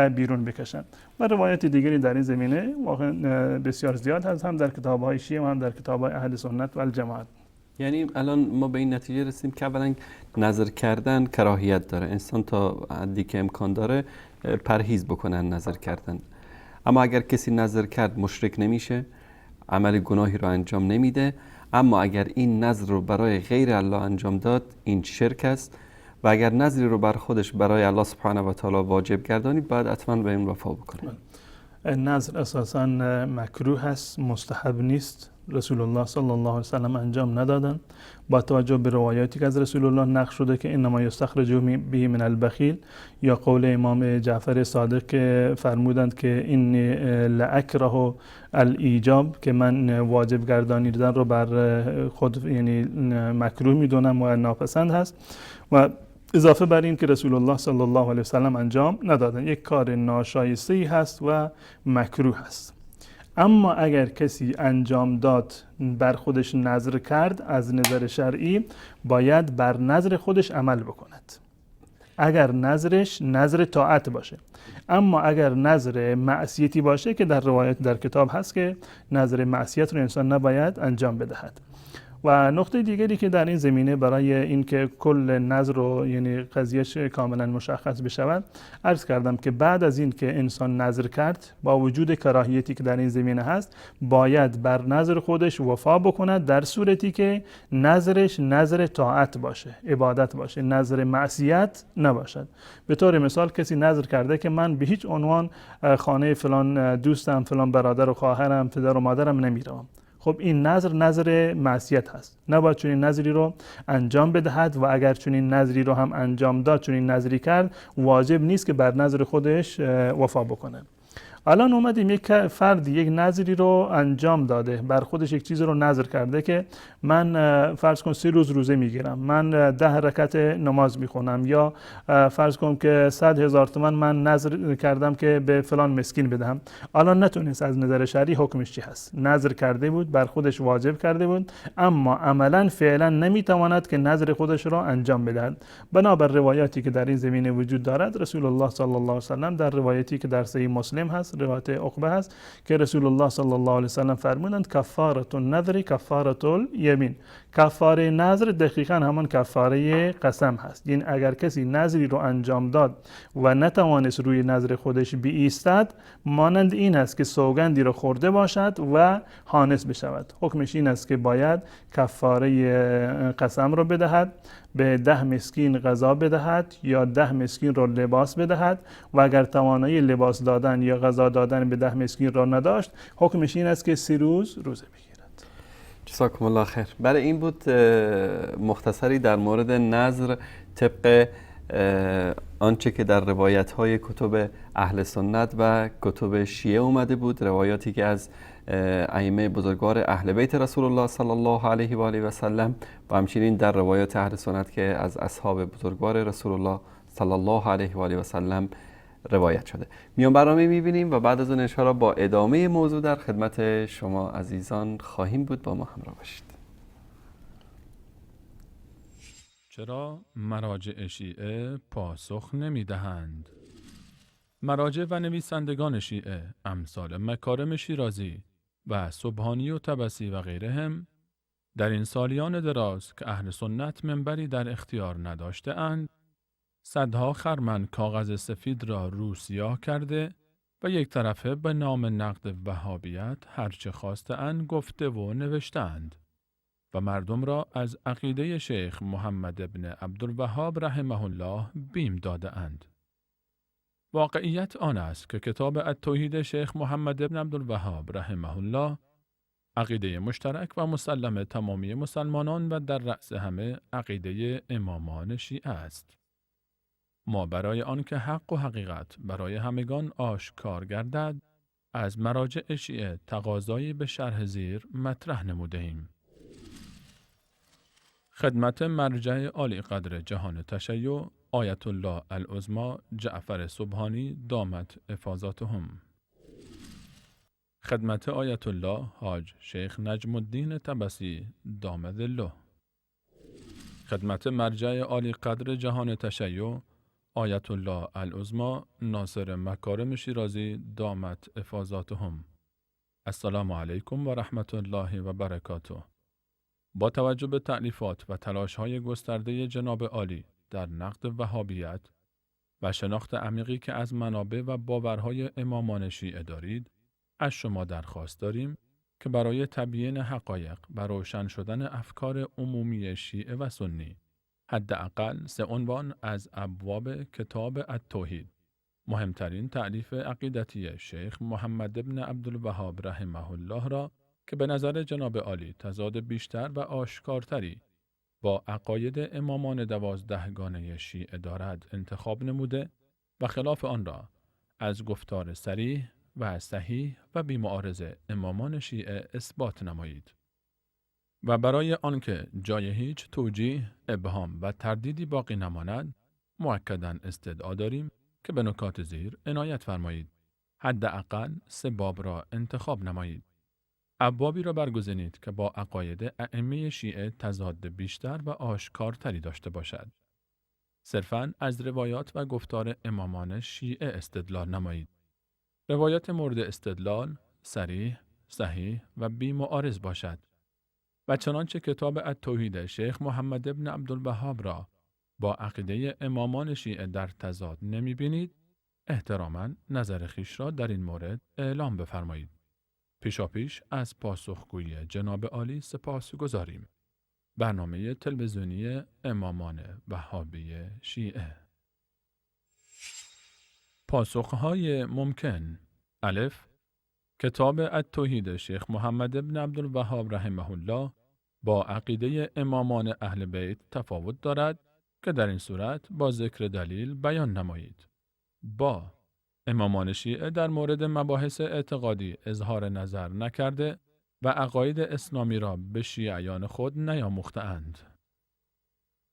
بیرون بکشن. و روایت دیگری در این زمینه واقعا بسیار زیاد هست، هم در کتاب‌های شیعه و هم در کتاب‌های اهل سنت و الجماعت. یعنی الان ما به این نتیجه رسیم که اولا نظر کردن کراهیت داره، انسان تا حدی که امکان داره پرهیز بکنن نظر کردن. اما اگر کسی نظر کرد مشرک نمیشه، عمل گناهی رو انجام نمیده. اما اگر این نظر رو برای غیر الله انجام داد این شرک است. و اگر نظری رو بر خودش برای الله سبحانه و تعالی واجب گردانید باید حتما به این وفا بکنه. نظر اساساً مکروه است، مستحب نیست. رسول الله صلی الله علیه و سلم انجام ندادن. با توجه به روایاتی که از رسول الله نقل شده که انما یستخرج به من البخیل، یا قول امام جعفر صادق که فرمودند که این لاکره الایجاب، که من واجب گردانیدن رو بر خود یعنی مکروه میدونم و ناپسند هست. و اضافه بر این که رسول الله صلی الله علیه و سلم انجام ندادن. یک کار ناشایسته‌ای هست و مکروه هست. اما اگر کسی انجام داد، بر خودش نذر کرد از نظر شرعی، باید بر نذر خودش عمل بکند. اگر نذرش نذر طاعت باشه. اما اگر نذر معصیتی باشه که در روایت در کتاب هست که نذر معصیت رو انسان نباید انجام بدهد. و نقطه دیگری که در این زمینه برای اینکه کل نذر رو یعنی قضیهش کاملا مشخص بشود، عرض کردم که بعد از این که انسان نذر کرد، با وجود کراهیتی که در این زمینه هست، باید بر نذر خودش وفا بکند در صورتی که نذرش نذر طاعت باشه، عبادت باشه، نذر معصیت نباشد. به طور مثال کسی نذر کرده که من به هیچ عنوان خانه فلان دوستم، فلان برادر و خواهرم، پدر و مادرم نمیروم. خب این نذر معصیت هست، نباید چنین نذری رو انجام بدهد. و اگر چنین نذری رو هم انجام داد، چنین نذری کرد، واجب نیست که بر نذر خودش وفا بکنه. الان اومدیم یک فرد یک نذری رو انجام داده، بر خودش یک چیز رو نذر کرده که من فرض کن 3 روز روزه میگیرم، من 10 رکعت نماز میخونم، یا فرض کن که 100,000 تومان من نذر کردم که به فلان مسکین بدهم. الان نتونست از نظر شرعی حکمش چی هست؟ نذر کرده بود، بر خودش واجب کرده بود، اما عملا فعلا نمیتواند که نذر خودش را انجام بدهد. بنابر روایاتی که در این زمینه وجود دارد، رسول الله صلی الله علیه و سلم در روایتی که در صحیح مسلم هست، روایت عقبه هست که رسول الله صلی الله علیه و سلم فرمودند کفاره النذر کفاره الیمین. کفاره نذر دقیقاً همان کفاره قسم هست. یعنی اگر کسی نذری رو انجام داد و نتوانست روی نذر خودش بایستد، مانند این است که سوگندی رو خورده باشد و حانث بشود. حکمش این است که باید کفاره قسم رو بدهد، به 10 مسکین غذا بدهد یا 10 مسکین را لباس بدهد. و اگر توانایی لباس دادن یا غذا دادن به 10 مسکین را نداشت، حکمش این است که 3 روز روزه بگیرد. جزاکم الله خیر. برای این بود مختصری در مورد نظر طبق آنچه که در روایت های کتب اهل سنت و کتب شیعه اومده بود، روایاتی که از ائمه بزرگوار اهل بیت رسول الله صلی الله علیه و آله و سلم و همچنین در روایات اهل سنت که از اصحاب بزرگوار رسول الله صلی الله علیه و آله و سلم روایت شده. میان برنامه میبینیم و بعد از اون انشاءالله با ادامه موضوع در خدمت شما عزیزان خواهیم بود. با ما همراه باشید. چرا مراجع شیعه پاسخ نمیدهند؟ مراجع و نویسندگان شیعه امثال مکارم شیرازی و سبحانی و طبسی و غیرهم در این سالیان دراز که اهل سنت منبری در اختیار نداشته اند، صدها خرمن کاغذ سفید را روسیاه کرده و یک طرفه به نام نقد وهابیت هرچه خواسته اند گفته و نوشتند و مردم را از عقیده شیخ محمد ابن عبدالوهاب رحمه الله بیم داده اند. واقعیت آن است که کتاب التوحید شیخ محمد ابن عبدالوهاب رحمه الله عقیده مشترک و مسلم تمامی مسلمانان و در رأس همه عقیده امامان شیعه است. ما برای آنکه حق و حقیقت برای همگان آشکار گردد، از مراجع شیعه تقاضایی به شرح زیر مطرح نموده ایم. خدمت مرجع عالی قدر جهان تشیع آیت الله العظمی جعفر سبحانی دامت افاضاتهم. خدمت آیت الله حاج شیخ نجم الدین طبسی دام ظله. خدمت مرجع عالی قدر جهان تشیع آیت الله العظمی ناصر مکارم شیرازی دامت افاضاتهم. السلام علیکم و رحمت الله و برکاته. با توجه به تألیفات و تلاش‌های گسترده جناب عالی در نقد وهابیت و شناخت عمیقی که از منابع و باورهای امامان شیعه دارید، از شما درخواست داریم که برای تبیین حقایق و روشن شدن افکار عمومی شیعه و سنی، حداقل 3 عنوان از ابواب کتاب التوحید، مهمترین تألیف عقیدتی شیخ محمد ابن عبدالوهاب رحمه الله را که به نظر جناب عالی تضاد بیشتر و آشکارتری با عقاید امامان 12 گانه شیعه دارد انتخاب نموده و خلاف آن را از گفتار صریح و صحیح و بی‌معارض امامان شیعه اثبات نمایید. و برای آنکه جای هیچ توجیه، ابهام و تردیدی باقی نماند، مؤکداً استدعا داریم که به نکات زیر عنایت فرمایید. حداقل 3 باب را انتخاب نمایید. ابوابی را برگزینید که با عقاید ائمه شیعه تضاد بیشتر و آشکارتری داشته باشد. صرفاً از روایات و گفتار امامان شیعه استدلال نمایید. روایات مورد استدلال صریح، صحیح و بی‌معارض باشد. و چنانچه کتاب التوحید شیخ محمد ابن عبدالوهاب را با عقیده امامان شیعه در تضاد نمی بینید، احتراما نظر خیش را در این مورد اعلام بفرمایید. پیشاپیش از پاسخگویی جناب عالی سپاس گذاریم. برنامه تلویزیونی امامان وهابی شیعه. پاسخهای ممکن: الف، کتاب التوحید شیخ محمد ابن عبدالوهاب رحمه الله با عقیده امامان اهل بیت تفاوت دارد که در این صورت با ذکر دلیل بیان نمایید. با امامان شیعه در مورد مباحث اعتقادی اظهار نظر نکرده و عقاید اسلامی را به شیعیان خود نیاموخته‌اند.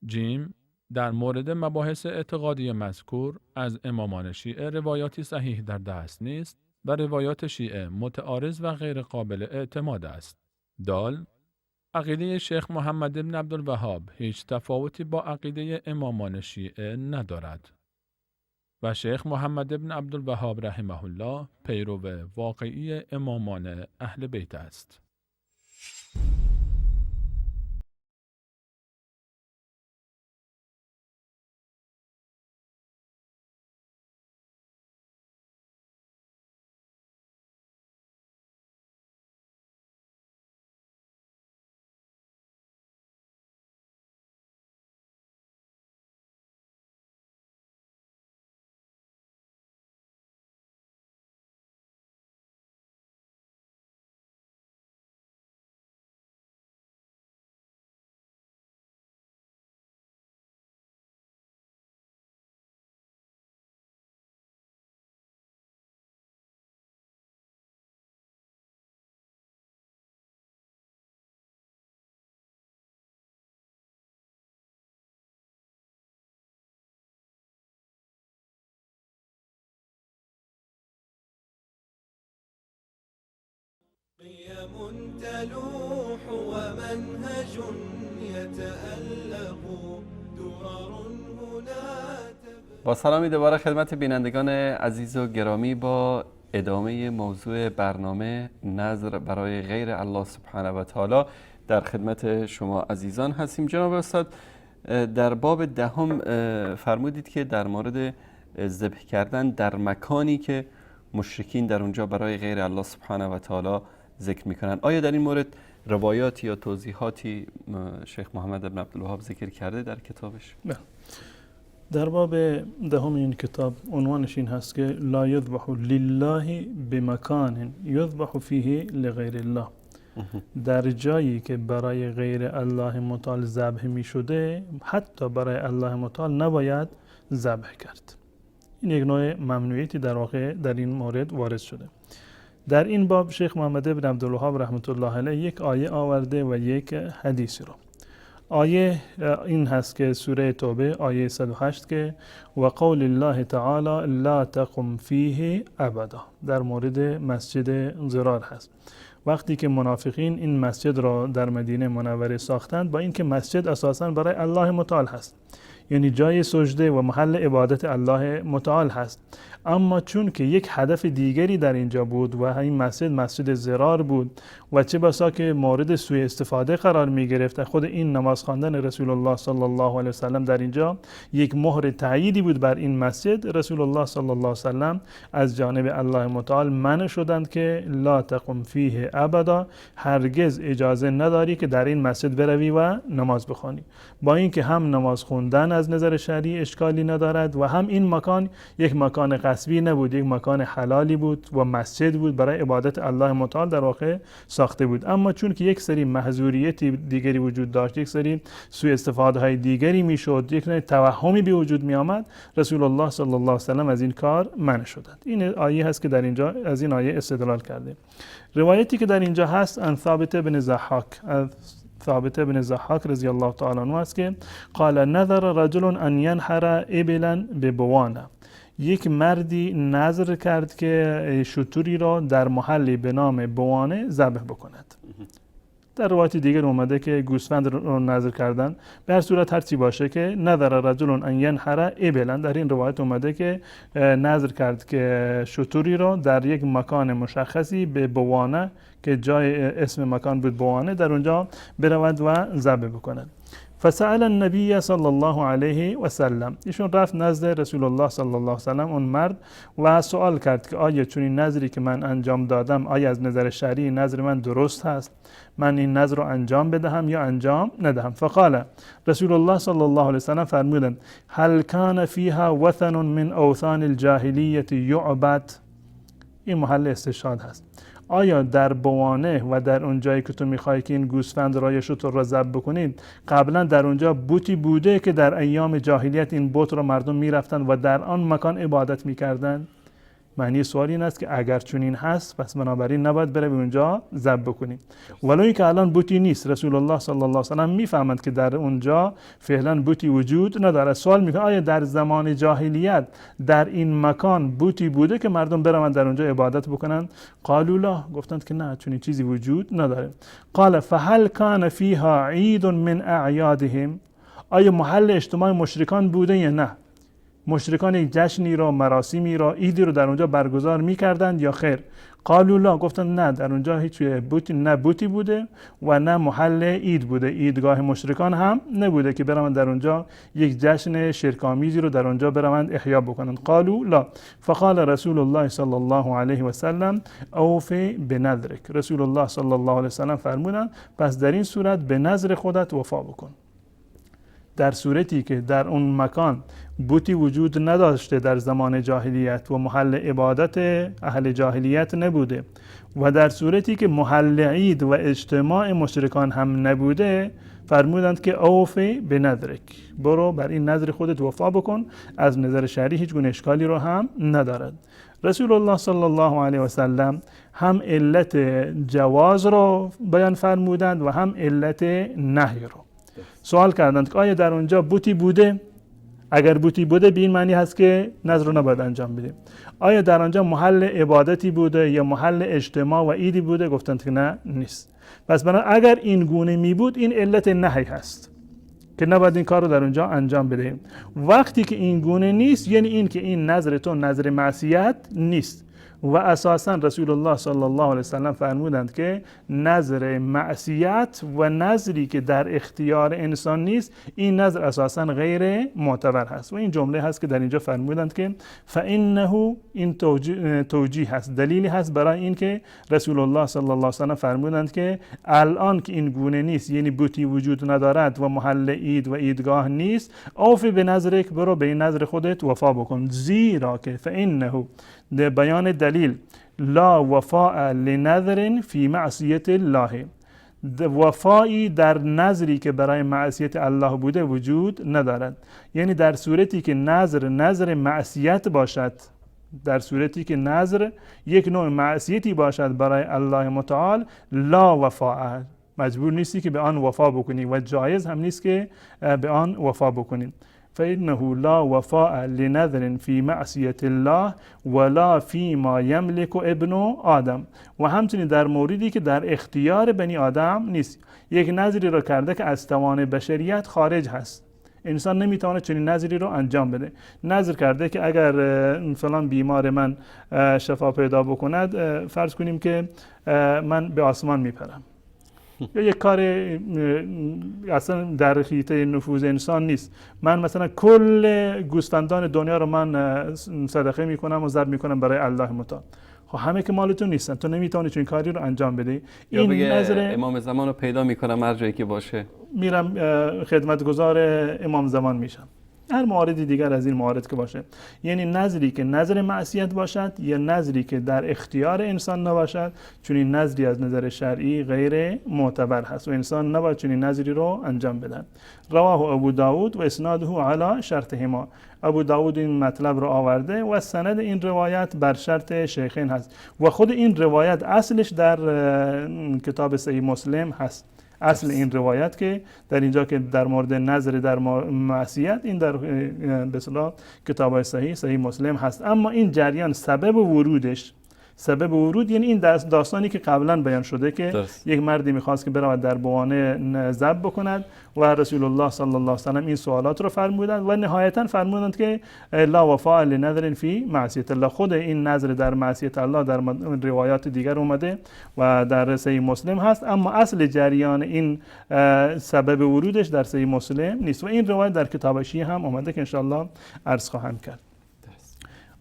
جیم، در مورد مباحث اعتقادی مذکور از امامان شیعه روایاتی صحیح در دست نیست و روایات شیعه متعارض و غیر قابل اعتماد است. دال، عقیده شیخ محمد ابن عبدالوهاب هیچ تفاوتی با عقیده امامان شیعه ندارد و شیخ محمد ابن عبدالوهاب رحمه الله پیرو واقعی امامان اهل بیت است. قيم تلوح ومنهج يتألق درر هنا. با سلامی دوباره خدمت بینندگان عزیز و گرامی، با ادامه موضوع برنامه نذر برای غیر الله سبحانه و تعالی در خدمت شما عزیزان هستیم. جناب استاد، در باب دهم فرمودید که در مورد ذبح کردن در مکانی که مشرکین در اونجا برای غیر الله سبحانه و تعالی ذکر میکنن، آیا در این مورد روایاتی یا توضیحاتی شیخ محمد بن عبدالوهاب ذکر کرده در کتابش؟ بله. در باب دهم این کتاب عنوانش این هست که لا یذبح لله بمکان یذبح فیه لغیر الله. در جایی که برای غیر الله متعال ذبح می شده، حتی برای الله متعال نباید ذبح کرد. این یک نوع ممنوعیتی در واقع در این مورد وارد شده. در این باب شیخ محمد بن عبدالوهاب رحمت الله علیه یک آیه آورده و یک حدیثی رو. آیه این هست که سوره توبه آیه 108 که و قول الله تعالی لا تقم فیه ابدا، در مورد مسجد ضرار هست. وقتی که منافقین این مسجد را در مدینه منوره ساختند، با اینکه مسجد اساساً برای الله متعال هست، یعنی جای سجده و محل عبادت الله متعال هست، اما چون که یک هدف دیگری در اینجا بود و این مسجد ضرار بود و چه بسا که مورد سوء استفاده قرار می گرفت، خود این نماز خواندن رسول الله صلی الله علیه وسلم در اینجا یک مهر تأییدی بود بر این مسجد. رسول الله صلی الله علیه وسلم از جانب الله متعال منع شدند که لا تقم فیه ابدا، هرگز اجازه نداری که در این مسجد بروی و نماز بخوانی. با اینکه هم نماز خوندن از نظر شرعی اشکالی ندارد و هم این مکان یک مکان غصبی نبود، یک مکان حلالی بود و مسجد بود برای عبادت الله متعال در واقع ساخته بود. اما چون که یک سری محظوریت دیگری وجود داشت، یک سری سوء استفاده های دیگری میشد، یک نوع توهمی به وجود می آمد، رسول الله صلی الله علیه و سلم از این کار منع شدند. این آیه هست که در اینجا از این آیه استدلال کرده. روایتی که در اینجا هست ان ثابت بن ضحاک رضی الله تعالی عنه است که قال نذر رجل ان ينحر ابلا ببوانه، یک مردی نذر کرد که شتری را در محلی به نام بوانه ذبح بکند. در روایت دیگر اومده که گوسفند را نذر کردن. به هر صورت هر چی باشه که نذر رجل ان ينحر ابلا، در این روایت اومده که نذر کرد که شتری را در یک مکان مشخصی به بوانه که جای اسم مکان بود بوانه، در اونجا برود و ذبح بکند. فسأل النبی صلی الله علیه و سلم، ایشون رفت نزد رسول الله صلی الله علیه و سلم اون مرد و سوال کرد که آیا چون این نذری که من انجام دادم، آیا از نظر شرعی نذر من درست هست؟ من این نذر رو انجام بدهم یا انجام ندهم؟ فقال رسول الله صلی الله علیه و سلم فرمودند هل کان فیها وثن من اوثان الجاهلیه یعبد؟ این محل استشهاد هست. آیا در بوانه و در اون جایی که تو میخوای که این گوسفند را یا شتر را ذبح بکنید، قبلا در اونجا بوتی بوده که در ایام جاهلیت این بت را مردم میرفتن و در آن مکان عبادت میکردن؟ معنی سوال این است که اگر چنین هست پس بنابراین نباید بره به اونجا ذبح بکنیم، ولو اینکه الان بوتی نیست. رسول الله صلی الله علیه و سلم میفهمند که در اونجا فعلا بوتی وجود نداره. سوال میکنه آیا در زمان جاهلیت در این مکان بوتی بوده که مردم برن در اونجا عبادت بکنن؟ قالوا لا، گفتند که نه، چنین چیزی وجود نداره. قال فهل کان فیها عید من اعیادهم؟ آیا محل اجتماع مشرکان بوده یا نه؟ مشرکان یک جشنی را، مراسمی را، عیدی رو در اونجا برگزار می‌کردند یا خیر؟ قالوا لا، گفتند نه، در اونجا هیچ بوتی، نه بوتی بوده و نه محل عید بوده، عیدگاه مشرکان هم نبوده که برند در اونجا یک جشن شرک‌آمیزی رو در اونجا برند احیا بکنند. قالوا لا. فقال رسول الله صلی الله علیه و سلم اوفی بنذرک، رسول الله صلی الله علیه و سلم فرمودند پس در این صورت به نذر خودت وفا بکن. در صورتی که در اون مکان بوتی وجود نداشته در زمان جاهلیت و محل عبادت اهل جاهلیت نبوده و در صورتی که محل عید و اجتماع مشرکان هم نبوده، فرمودند که اوفی به نذرک، برو بر این نذر خودت وفا بکن، از نظر شرعی هیچ گونه اشکالی رو هم ندارد. رسول الله صلی الله علیه و سلم هم علت جواز رو بیان فرمودند و هم علت نهی رو. سوال کردند که آیا در اونجا بوتی بوده؟ اگر بوتی بوده به این معنی هست که نظر رو نباید انجام بدیم. آیا در آنجا محل عبادتی بوده یا محل اجتماع و عیدی بوده؟ گفتند که نه، نیست. پس بنابراین اگر این گونه می بود این علت نهی هست که نباید این کار رو در اونجا انجام بدهیم. وقتی که این گونه نیست یعنی این که این نظر تو نظر معصیت نیست و اساسا رسول الله صلی الله علیه وسلم فرمودند که نظر معصیت و نظری که در اختیار انسان نیست این نظر اساسا غیر معتبر هست و این جمله هست که در اینجا فرمودند که فانه این توجیه هست، دلیلی هست برای این که رسول الله صلی الله علیه وسلم فرمودند که الان که این گونه نیست یعنی بوتی وجود ندارد و محل عید و عیدگاه نیست، اوفی به نظرک، برو به این نظر خودت وفا بکن، زیرا که فانه ده بیان دلیل لا وفاء لنذر فی معصیت الله، وفایی در نظری که برای معصیت الله بوده وجود ندارد. یعنی در صورتی که نظر معصیت باشد، در صورتی که نظر یک نوع معصیتی باشد برای الله متعال، لا وفاء، مجبور نیستی که به آن وفا بکنی و جایز هم نیست که به آن وفا بکنی. فإنه لا وفاء لنذر في معصية الله ولا فيما يملك ابن آدم، و همچنین در موردی که در اختیار بنی آدم نیست، یک نذری را کرده که از توان بشریت خارج هست، انسان نمیتونه چنین نذری رو انجام بده. نذر کرده که اگر فلان بیمار من شفا پیدا بکند، فرض کنیم که من به آسمان میپرم، یا یک کار اصلا در حیطه نفوذ انسان نیست، من مثلا کل گوسفندان دنیا رو من صدقه میکنم و ذبح میکنم برای الله متعال. خب همه که مال تو نیستن، تو نمیتونی چون کاری رو انجام بدی. یا این بگه امام زمان رو پیدا میکنم هر جایی که باشه، میرم خدمتگزار امام زمان میشم، هر موارد دیگر از این موارد که باشه. یعنی نظری که نظر معصیت باشد یا نظری که در اختیار انسان نباشد، چون این نظری از نظر شرعی غیر معتبر هست و انسان نباید چون این نظری رو انجام بدن. رواه ابو داود و اسناده علی شرطهما، ابو داود این مطلب رو آورده و سند این روایت بر شرط شیخین هست و خود این روایت اصلش در کتاب صحیح مسلم هست. اصل این روایت که در اینجا که در مورد نظر در معصیت، این در به اصطلاح کتاب صحیح مسلم هست. اما این جریان سبب ورود یعنی این داستانی که قبلا بیان شده که یک مردی میخواست که برود در بوانه ذبح بکند و رسول الله صلی الله علیه و سلم این سوالات رو فرمودند و نهایتا فرمودند که لا وفاء لنذر فی معصیت الله. خود این نظر در معصیت الله در روایات دیگر اومده و در صحیح مسلم هست، اما اصل جریان این سبب ورودش در صحیح مسلم نیست و این روایت در کتاب شیعه هم اومده که انشاءالله عرض خواهم کرد.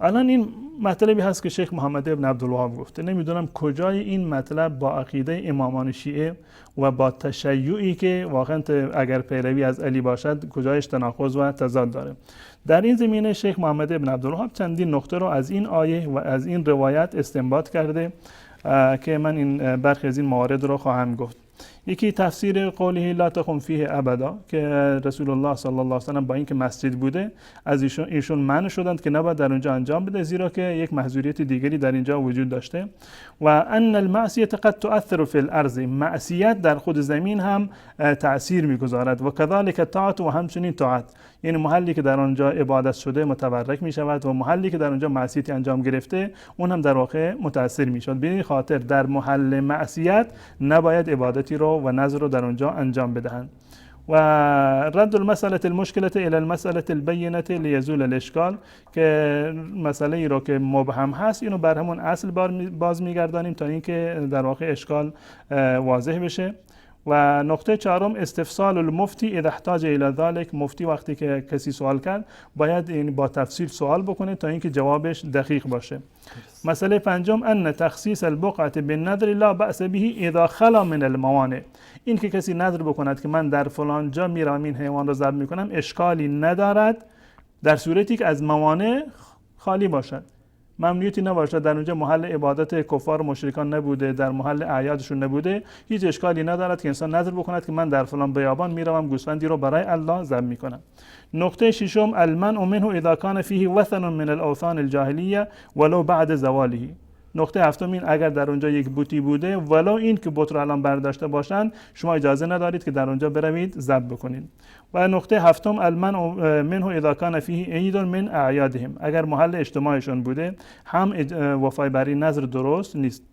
الان این مطلبی هست که شیخ محمد ابن عبدالوهاب گفته، نمیدونم کجای این مطلب با عقیده امامان شیعه و با تشیعی که واقعا اگر پیروی از علی باشد کجایش تناقض و تضاد داره. در این زمینه شیخ محمد ابن عبدالوهاب چندین نکته رو از این آیه و از این روایت استنباط کرده که من این برخی از این موارد رو خواهم گفت. یکی تفسیر قوله لا تقم فیه ابدا، که رسول الله صلی الله علیه و سلم با اینکه مسجد بوده از ایشون منع شدند که نباید در اونجا انجام بده، زیرا که یک محذوریت دیگری در اینجا وجود داشته. و ان المعصیه قد تؤثر فی الارض، معصیت در خود زمین هم تأثیر میگذارد. و کذالک الطاعت، و همچنین طاعت، یعنی محلی که در آنجا عبادت شده متبرک می شود و محلی که در آنجا معصیتی انجام گرفته اون هم در واقع متأثر می شود. به این خاطر در محل معصیت نباید عبادتی رو و نظر رو در آنجا انجام بدهند. و رد المسألة المشکلة الى المسألة البینة لیزول الاشکال، که مسئله ای رو که مبهم هست اینو بر همون اصل باز میگردانیم تا اینکه در واقع اشکال واضح بشه. و نقطه چهارم استفسال المفتی اذا احتاج الى ذلك، مفتی وقتی که کسی سوال کرد باید این با تفصیل سوال بکنه تا اینکه جوابش دقیق باشه. مسئله پنجم ان تخصیص البقعه بالنذر لا باس به اذا خلا من الموانع، این که کسی نذر بکند که من در فلان جا میرم این حیوان رو ذبح میکنم اشکالی ندارد در صورتی که از موانع خالی باشد، ممنوعیتی نباشد، در اونجا محل عبادت کفار و مشرکان نبوده، در محل اعیادشون نبوده، هیچ اشکالی ندارد که انسان نذر بکند که من در فلان بیابان میروم گوسفندی رو برای الله ذبح میکنم. نقطه ششم المنع منه اذا كان فيه وثن من الاوثان الجاهلیه ولو بعد زواله، نقطه هفتم این اگر در اونجا یک بوتی بوده ولو این که بت رو الان برداشته باشن شما اجازه ندارید که در اونجا بروید ذبح بکنید. و نقطه هفتم المنع منه اذا كان فيه عید من اعیادهم، اگر محل اجتماعشون بوده هم وفای بر این نذر درست نیست.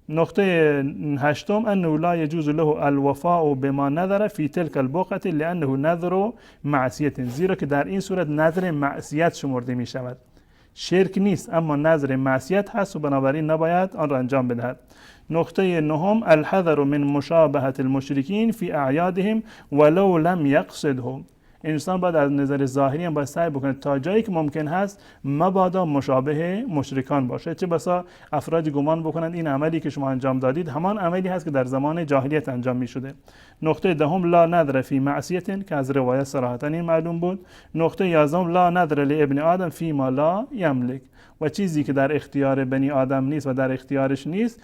نقطه هشتم انه لا يجوز له الوفاء بما نذر في تلك البقعه لانه نذر معصیت، زیرا که در این صورت نذر معصیت شمرده می شود. شرک نیست اما نذر معصیت هست و بنابراین نباید آن را انجام بدهد. نقطه نهم الحذر من مشابهة المشرکین فی اعیادهم ولو لم یقصدهم، انسان باید از نظر ظاهری هم باید سعی بکنه تا جایی که ممکن هست مبادا مشابه مشرکان باشه. چه بسا افرادی گمان بکنند این عملی که شما انجام دادید همان عملی هست که در زمان جاهلیت انجام می شده. نقطه دهم لا نذر فی معصیت که از روایت صراحتا این معلوم بود. نقطه یازدهم لا نذر لابن آدم فی ما لا یملک، و چیزی که در اختیار بنی آدم نیست و در اختیارش نیست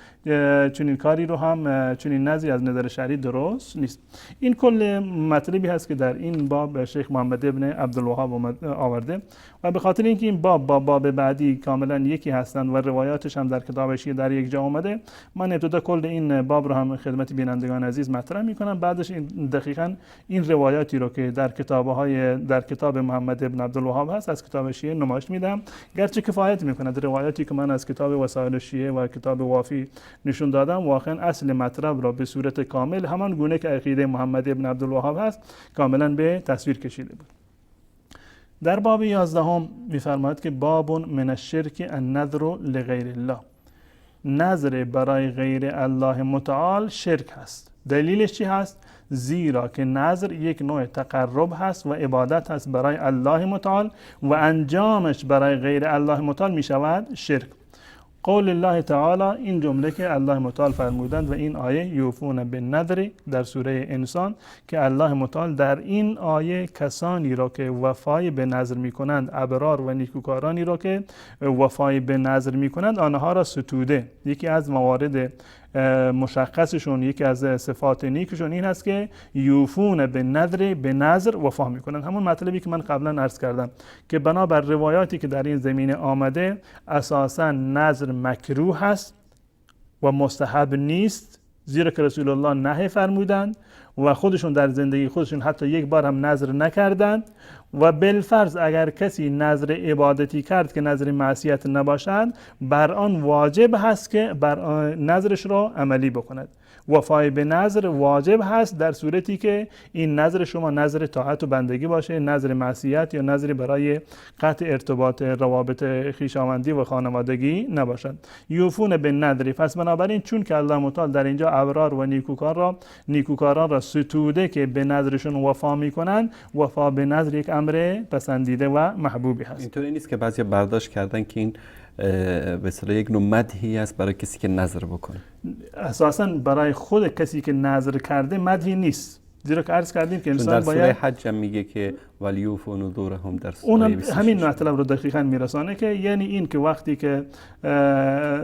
چنین کاری رو هم چنین نظری از نظر شرعی درست نیست. این کل مطلبی هست که در این باب شیخ محمد ابن عبدالوهاب آورده و به خاطر اینکه این باب با باب بعدی کاملا یکی هستند و روایاتش هم در کتاب شیعه در یک جا اومده، من ابتدا کل این باب رو هم خدمت بینندگان عزیز مطرح میکنم، بعدش دقیقاً این روایاتی رو که در کتاب محمد ابن عبدالوهاب هست از کتاب شیعه نمایش میدم، گرچه کفایت میکند روایاتی که من از کتاب وسائل شیعه و کتاب وافی نشون دادم واقعا اصل مطلب را به صورت کامل همان گونه که عقیده محمد ابن عبدالوهاب هست کاملا به تصویر کشیده بود. در باب 11 میفرماید که باب من الشرک النذر لغیر الله، نذر برای غیر الله متعال شرک هست. دلیلش چی هست؟ زیرا که نذر یک نوع تقرب هست و عبادت هست برای الله متعال و انجامش برای غیر الله متعال می شود شرک. قول الله تعالی، این جمله که الله متعال فرمودند و این آیه یوفون بالنذر در سوره انسان که الله متعال در این آیه کسانی را که وفای به نذر میکنند، ابرار و نیکوکارانی را که وفای به نذر میکنند آنها را ستوده. یکی از موارد مشخصشون، یکی از صفات نیکشون این هست که یوفون به نذر وفا میکنن. همون مطلبی که من قبلا عرض کردم که بنابر روایاتی که در این زمینه آمده اساسا نذر مکروه هست و مستحب نیست، زیرا که رسول الله نهی فرمودند و خودشون در زندگی خودشون حتی یک بار هم نذر نکردند و بالفرض اگر کسی نذر عبادتی کرد که نذر معصیت نباشد بر آن واجب هست که بر نذرش را عملی بکند. وفای به نذر واجب هست در صورتی که این نذر شما نذر طاعت و بندگی باشه، نذر معصیت یا نذری برای قطع ارتباط روابط خویشاوندی و خانوادگی نباشد. یوفون به نذری، پس بنابراین چون که الله متعال در اینجا ابرار و نیکوکاران را ستوده که به نذرشون وفا میکنن، وفا به نذر یک امر پسندیده و محبوبی هست. اینطوری نیست که بعضی برداشت کردن که این به اصطلاح یک نوع مدحی است برای کسی که نذر بکنه. اساساً برای خود کسی که نذر کرده مدحی نیست، زیرا که عرض کردیم که انسان در باید سوره حج هم میگه که ولیوفوا نذورهم، در اونم سوره همین مطلب رو دقیقاً میرسانه که یعنی این که وقتی که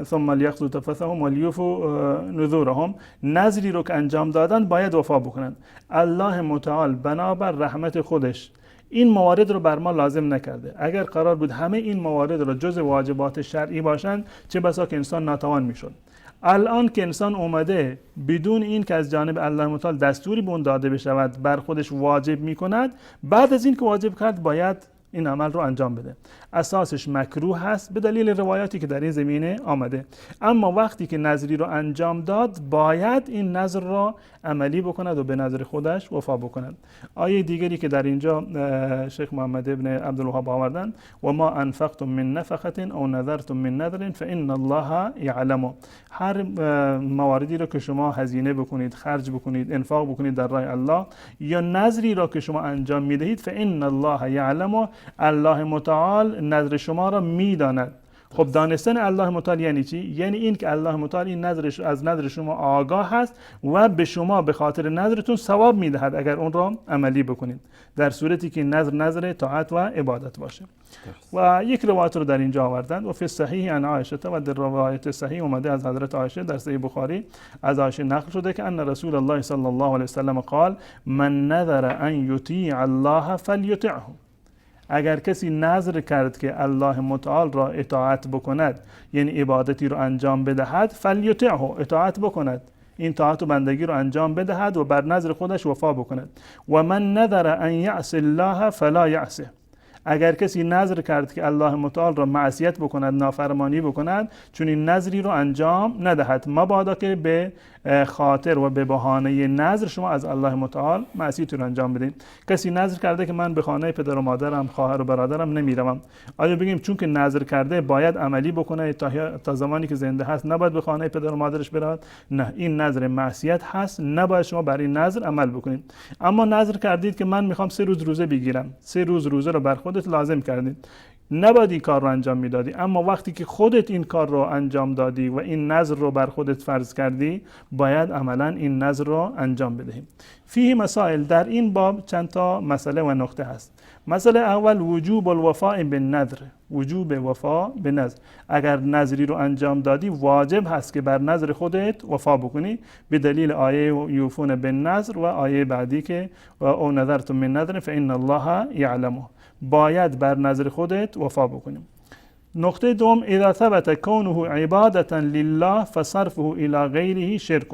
ثم لیقضوا تفثهم ولیوفوا نذورهم، نذری رو که انجام دادن باید وفا بکنن. الله متعال بنابر رحمت خودش این موارد رو بر ما لازم نکرده. اگر قرار بود همه این موارد رو جز واجبات شرعی باشند چه بسا که انسان ناتوان میشد. الان که انسان اومده بدون این که از جانب الله متعال دستوری به اون داده بشود بر خودش واجب میکند، بعد از این که واجب کرد باید این عمل رو انجام بده. اساسش مکروه هست به دلیل روایاتی که در این زمینه آمده، اما وقتی که نذری رو انجام داد باید این نذر را عملی بکند و به نظر خودش وفا بکند. آیه دیگری که در اینجا شیخ محمد ابن عبدالوهاب آوردن و ما انفقتم من نفقه او نذرتم من نذر فان الله یعلم، هر مواردی رو که شما هزینه بکنید، خرج بکنید، انفاق بکنید در راه الله یا نذری را که شما انجام میدهید فان الله یعلم، الله متعال نذر شما را میداند. خب دانستن الله متعال یعنی چی؟ یعنی این که الله متعال این نظرش از نظر شما آگاه هست و به شما به خاطر نظرتون ثواب میدهد اگر اون را عملی بکنید، در صورتی که نظر طاعت و عبادت باشه. و یک روایت رو در اینجا آوردند و فی صحیح عن عایشه، و در روایت صحیح اومده از حضرت عایشه در صحیح بخاری از عایشه نقل شده که ان رسول الله صلی الله علیه و سلم قال من نذر ان یطیع الله فلیطعه، اگر کسی نذر کرد که الله متعال را اطاعت بکند، یعنی عبادتی رو انجام بدهد، فلیطعه، اطاعت بکند، این طاعت و بندگی رو انجام بدهد و بر نذر خودش وفا بکند. و من نذر ان یعص الله فلا یعصه، اگر کسی نذر کرد که الله متعال را معصیت بکند، نافرمانی بکند، چون این نذری رو انجام ندهد. مبادا که به خاطر و به بهانه نذر شما از الله متعال معصیتی رو انجام بدید. کسی نذر کرده که من به خانه پدر و مادرم، خواهر و برادرم نمیروم، آیا بگیم چون که نذر کرده باید عملی بکنه تا زمانی که زنده هست نباید به خانه پدر و مادرش برود؟ نه، این نذر معصیت هست، نباید شما بر این نذر عمل بکنید. اما نذر کردید که من میخوام 3 روز روزه بگیرم، 3 روز روزه رو بر خودت لازم کردید، نباید این کار رو انجام میدادی. اما وقتی که خودت این کار رو انجام دادی و این نذر رو بر خودت فرض کردی، باید عملا این نذر رو انجام بدهی. فیه مسائل، در این باب چند تا مسئله و نقطه هست. مسئله اول وجوب الوفاء بالنذر، وجوب وفا به نذر. اگر نذری رو انجام دادی واجب هست که بر نذر خودت وفا بکنی، به دلیل آیه یوفون بالنذر و آیه بعدی که او نذرتم من نذر فإن الله یعلمه، باید بر نظر خودت وفا بکنیم. نقطه دوم، اذا ثبت کونه عبادتا لله فصرفه الى غیره شرک،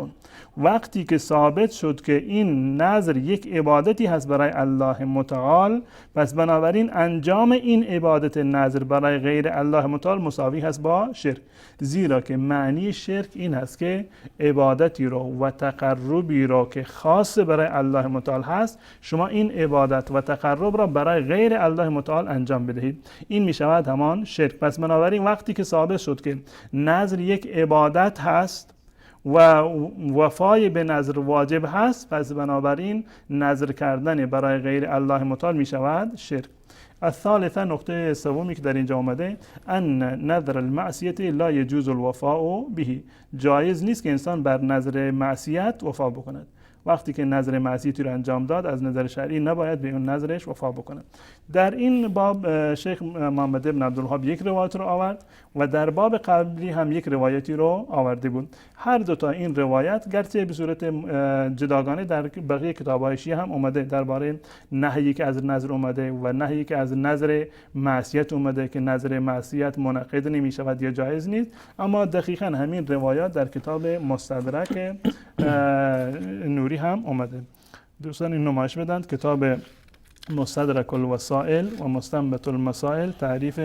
وقتی که ثابت شد که این نذر یک عبادتی هست برای الله متعال، پس بنابراین انجام این عبادت نذر برای غیر الله متعال مساوی هست با شرک. زیرا که معنی شرک این هست که عبادتی رو و تقربی رو که خاص برای الله متعال هست، شما این عبادت و تقرب را برای غیر الله متعال انجام بدهید، این می شود همان شرک. پس بنابراین وقتی که ثابت شد که نذر یک عبادت هست و وفای به نذر واجب هست، پس بنابراین نذر کردن برای غیر الله متعال می شود شرک. الثالثه، نقطه سومی که در اینجا آمده، ان نذر المعصیت لا یجوز الوفاء به، جایز نیست که انسان بر نذر معصیت وفا بکند. وقتی که نذر معصیتی رو انجام داد از نظر شرعی نباید به اون نذرش وفا بکنه. در این باب شیخ محمد ابن عبدالوهاب یک روایت رو آورد و در باب قبلی هم یک روایتی رو آورده بود. هر دو تا این روایت گرچه به صورت جداگانه در بقیه کتاب‌های شیعه هم اومده، درباره نهی که از نذر اومده و نهی که از نذر معصیت اومده که نذر معصیت منعقد نمی شود یا جایز نیست، اما دقیقاً همین روایات در کتاب مستدرک نوری هم اومده. دوستان این نمایش بدند، کتاب مستدرک الوسائل و مستنبط المسائل، تعریف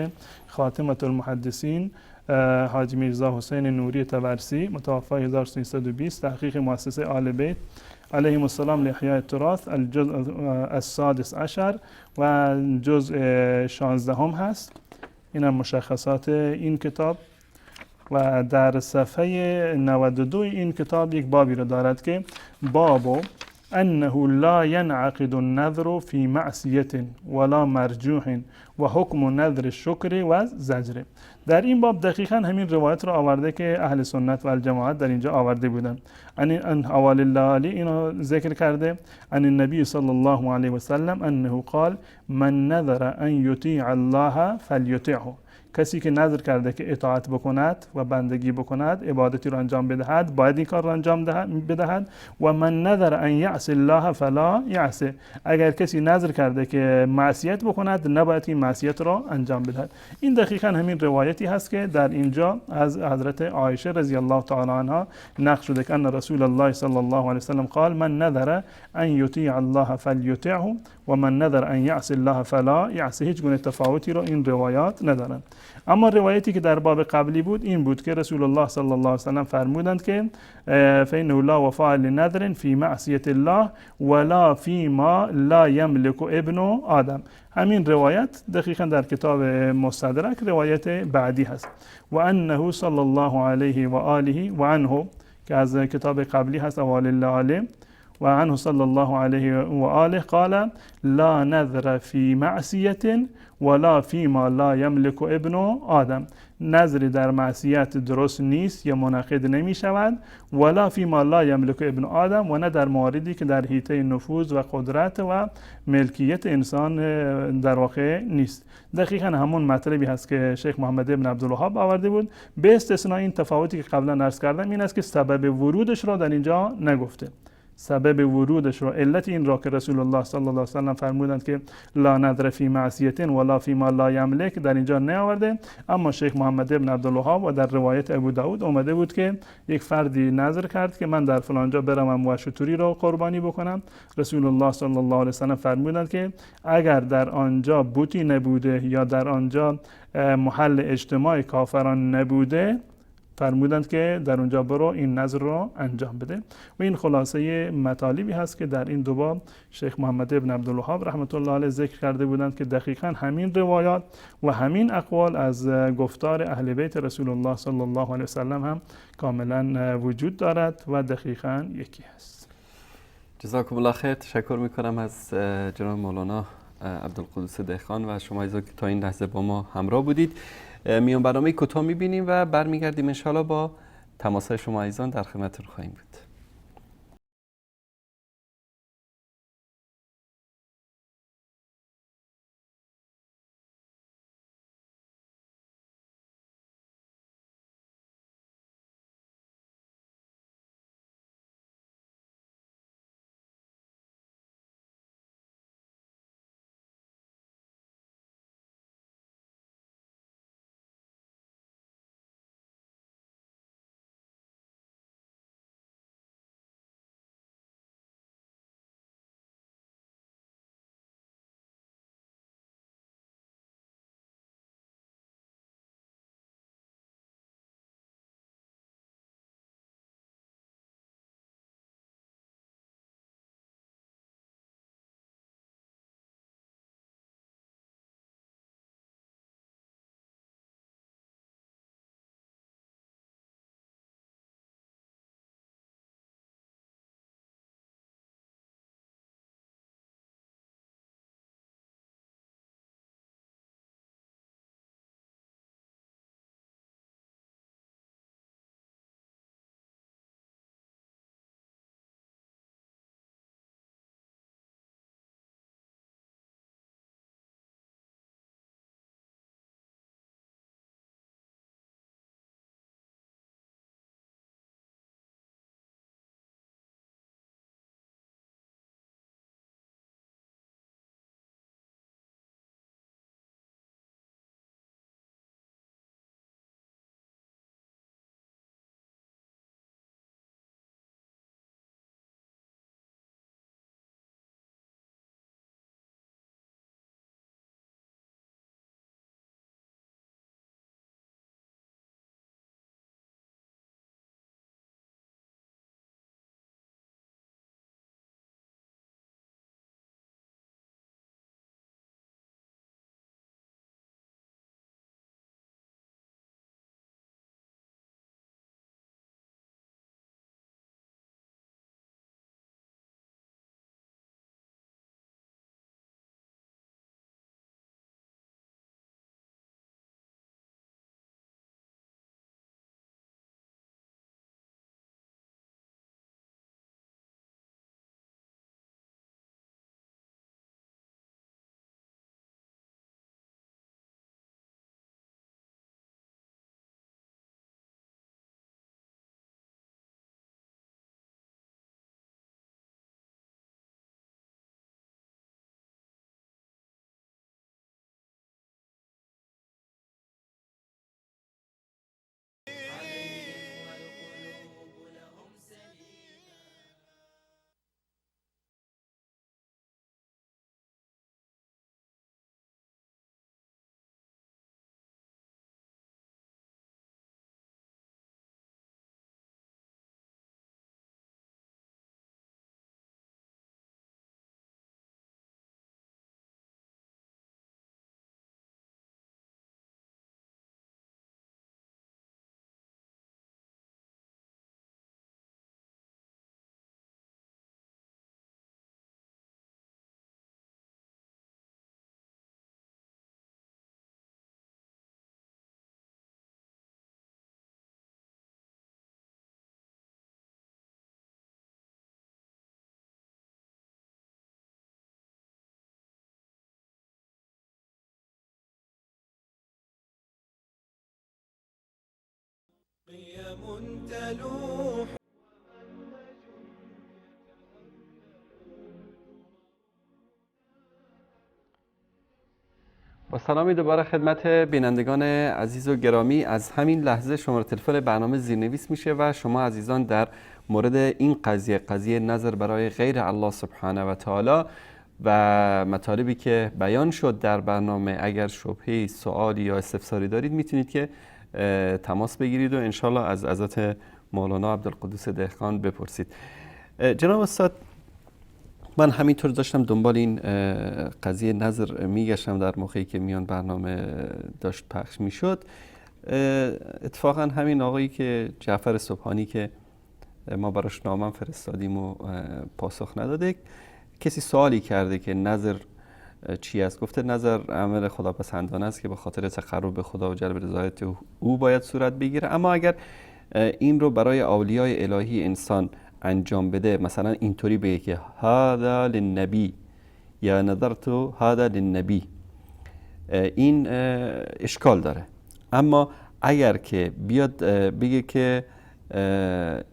خاتمة المحدثین حاجی میرزا حسین نوری طبرسی متوفی 1320، تحقیق مؤسسه آل بیت علیهم السلام لاحیاء التراث، الجزء السادس عشر و جزء 16 هست. این هم مشخصات این کتاب. و در صفحه 92 این کتاب یک بابی رو دارد که باب انه لا ينعقد النذر في معصیت ولا مرجوح و حکم نذر الشکر و زجر. در این باب دقیقاً همین روایت رو آورده که اهل سنت و الجماعت در اینجا آورده بودن. ان اول الله اینو ذکر کرده، ان النبی صلی الله علیه و سلم انه قال من نذر ان یطیع الله فلیطعه، کسی که نذر کرده که اطاعت بکند و بندگی بکند، عبادتی رو انجام بدهد، باید این کار رو انجام بدهد. و من نذر ان یعص الله فلا یعصه، اگر کسی نذر کرده که معصیت بکند نباید این معصیت رو انجام بدهد. این دقیقاً همین روایتی هست که در اینجا از حضرت عایشه رضی الله تعالی عنها نقل شده که ان رسول الله صلی الله علیه و سلم قال من نذر ان یطیع الله فلیطعه و من نذر ان یعص الله فلا یعصه. هیچ گونه تفاوتی رو این روایات ندارن. اما روایتی که در باب قبلی بود این بود که رسول الله صلی الله علیه و سلم فرمودند که فإنه لا وفاء لنذر فی معصیت الله ولا فیما لا یملک ابن آدم. همین روایت دقیقاً در کتاب مستدرک روایت بعدی هست. و انه صلی الله علیه و آله و عنه که از کتاب قبلی هست اول الله و عنه صلی الله علیه و آله قال لا نذر فی معصیت ولا فیما لا یملک ابن آدم، نذر در معصیت درست نیست یا منعقد نمی شود، ولا فیما لا یملک ابن آدم، و نه در موردی که در حیطه نفوذ و قدرت و ملکیت انسان در واقع نیست. دقیقاً همون مطلبی هست که شیخ محمد ابن عبدالوهاب آورده بود، به استثناء این تفاوتی که قبلا عرض کردم این است که سبب ورودش را در اینجا نگفته. سبب ورودش رو، علت این را که رسول الله صلی الله علیه و سلم فرمودند که لا نذر فی معصیت ولا فی ما لا یملک در اینجا نیاورده، اما شیخ محمد ابن عبدالوهاب و در روایت ابو داود اومده بود که یک فردی نذر کرد که من در فلانجا برم و شتری را قربانی بکنم. رسول الله صلی الله علیه و سلم فرمودند که اگر در آنجا بوتی نبوده یا در آنجا محل اجتماع کافران نبوده، فرمودند که در اونجا برو این نذر را انجام بده. و این خلاصه مطالبی هست که در این دو باب شیخ محمد ابن عبدالوهاب رحمت الله علیه ذکر کرده بودند که دقیقاً همین روایات و همین اقوال از گفتار اهل بیت رسول الله صلی الله علیه و سلم هم کاملا وجود دارد و دقیقاً یکی هست. جزاکم الله خیر. تشکر میکنم از جناب مولانا عبدالقدوس دهقان و شما که تا این لحظه با ما همراه بودید. میان برنامه کوتاه میبینیم و برمیگردیم انشاءالله با تماسهای شما عزیزان در خدمتتون خواهیم بود. قيم تلوح با سلامی دوباره خدمت بینندگان عزیز و گرامی. از همین لحظه شماره تلفن برنامه زیرنویس میشه و شما عزیزان در مورد این قضیه نظر برای غیر الله سبحانه و تعالی و مطالبی که بیان شد در برنامه، اگر شبهه، سوالی یا استفساری دارید میتونید که تماس بگیرید و انشالله از حضرت مولانا عبدالقدوس دهقان بپرسید. جناب استاد، من همینطور داشتم دنبال این قضیه نظر میگشتم در موقعی که میان برنامه داشت پخش میشد. اتفاقا همین آقایی که جعفر سبحانی که ما براش نامه فرستادیم و پاسخ نداده، کسی سوالی کرده که نظر چی است؟ گفته نظر عمل خداپسندانه است که به خاطر تقرب به خدا و جلب رضایت او باید صورت بگیره، اما اگر این رو برای اولیای الهی انسان انجام بده، مثلا اینطوری بگه که هذا للنبی یا نظرت هذا للنبی، این اشکال داره. اما اگر که بیاد بگه که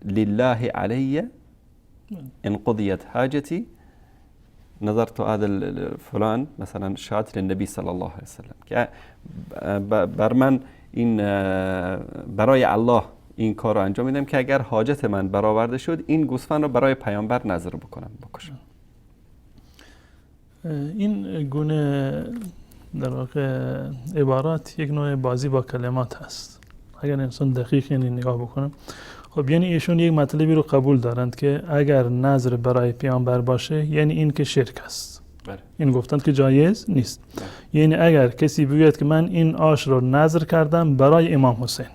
لله علی ان قضیت حاجتی نظرت هذا فلان مثلا شات للنبی صلی الله علیه وسلم، که بر من این برای الله این کار رو انجام میدم که اگر حاجت من برآورده شد این گوسفند رو برای پیامبر نظر بکشم. این گونه در واقع عبارات یک نوع بازی با کلمات هست. اگر انسان دقیق یعنی نگاه بکنه، خب یعنی ایشون یک مطلبی رو قبول دارند که اگر نظر برای پیامبر باشه یعنی این که شرک است. این گفتند که جایز نیست. یعنی اگر کسی بگوید که من این آش رو نظر کردم برای امام حسین،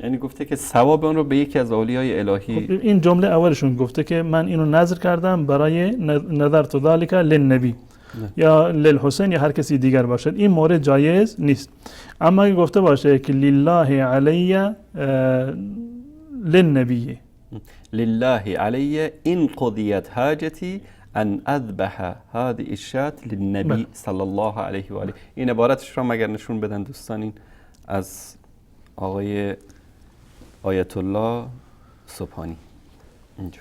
یعنی گفته که ثواب اون رو به یکی از اولیای الهی. خب این جمله اولشون گفته که من اینو نظر کردم برای نظرت ذالک للنبی یا للحسین یا هر کسی دیگر باشد، این مورد جایز نیست. اما اگه گفته باشه که لله علی للنبی، لله علی این قضیت حاجتی ان اذبح هذه الشاة للنبی صلی الله علیه و آله. این عبارتش رو مگر نشون بدن دوستان، این از آقای آیت الله سبحانی اینجا.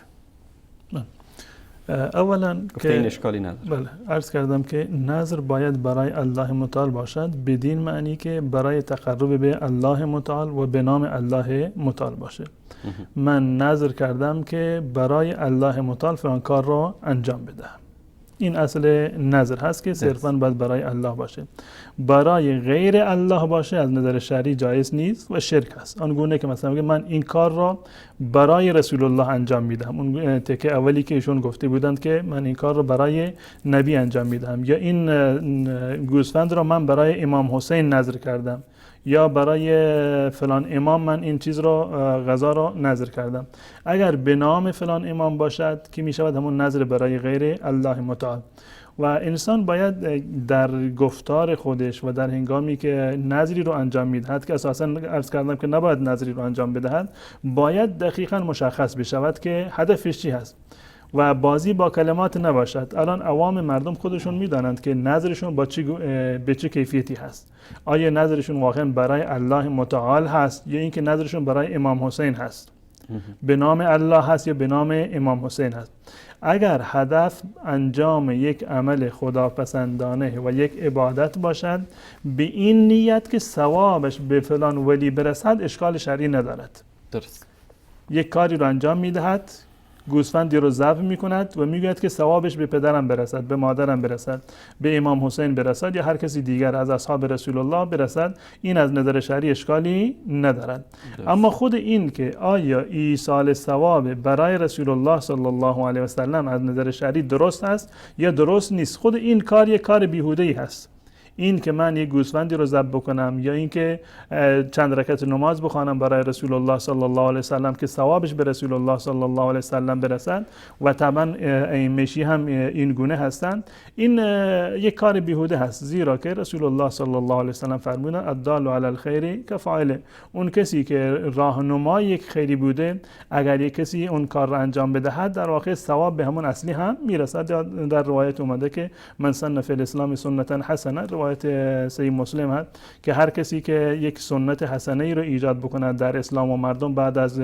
اولا که این اشکالی نداره. بله، عرض کردم که نظر باید برای الله متعال باشد، بدین معنی که برای تقرب به الله متعال و به نام الله متعال باشه. من نظر کردم که برای الله متعال فلان کار رو انجام بدهم. این اصل نظر هست که صرفاً باید برای الله باشه. برای غیر الله باشه از نظر شرعی جایز نیست و شرک است. آنگونه که مثلا بگه من این کار را برای رسول الله انجام میدم، اون تکه اولی که ایشون گفته بودند که من این کار را برای نبی انجام میدم، یا این گوسفند را من برای امام حسین نظر کردم، یا برای فلان امام من این چیز رو غذا رو نظر کردم. اگر به نام فلان امام باشد که می شود همون نظر برای غیر الله متعال. و انسان باید در گفتار خودش و در هنگامی که نظری رو انجام میدهد، که اساساً عرض کردم که نباید نظری رو انجام بدهد، باید دقیقاً مشخص بشود که هدفش چی هست و بازی با کلمات نباشد. الان عوام مردم خودشون میدانند که نظرشون به چه کیفیتی هست. آیا نظرشون واقعا برای الله متعال هست یا اینکه نظرشون برای امام حسین هست، به نام الله هست یا به نام امام حسین هست. اگر هدف انجام یک عمل خداپسندانه و یک عبادت باشد به این نیت که ثوابش به فلان ولی برسد، اشکال شرعی ندارد. درست. یک کاری رو انجام میدهد، گوسفندی رو ذبح میکند و میگوید که ثوابش به پدرم برسد، به مادرم برسد، به امام حسین برسد یا هر کسی دیگر از اصحاب رسول الله برسد، این از نظر شرعی اشکالی ندارد. اما خود این که آیا ایصال ثواب برای رسول الله صلی الله علیه و سلم از نظر شرعی درست است یا درست نیست، خود این کار یک کار بیهوده‌ای هست. این که من یک گوسفندی رو ذبح بکنم یا این که چند رکعت نماز بخوانم برای رسول الله صلی الله علیه و سلم که ثوابش به رسول الله صلی الله علیه و سلم برسد، و طبعا ائمه هم این گونه هستند، این یک کار بیهوده هست. زیرا که رسول الله صلی الله علیه و سلم فرمودند الدال علی الخیر کفاعله، اون کسی که راهنمای یک خیری بوده، اگر یک کسی اون کار را انجام بدهد در واقع ثواب به همون اصلی هم میرسد. در روایت اومده که من سن فی الاسلام سنتا حسنه، روایت روایت صحیح مسلم هست که هر کسی که یک سنت حسنه ای رو ایجاد بکند در اسلام و مردم بعد از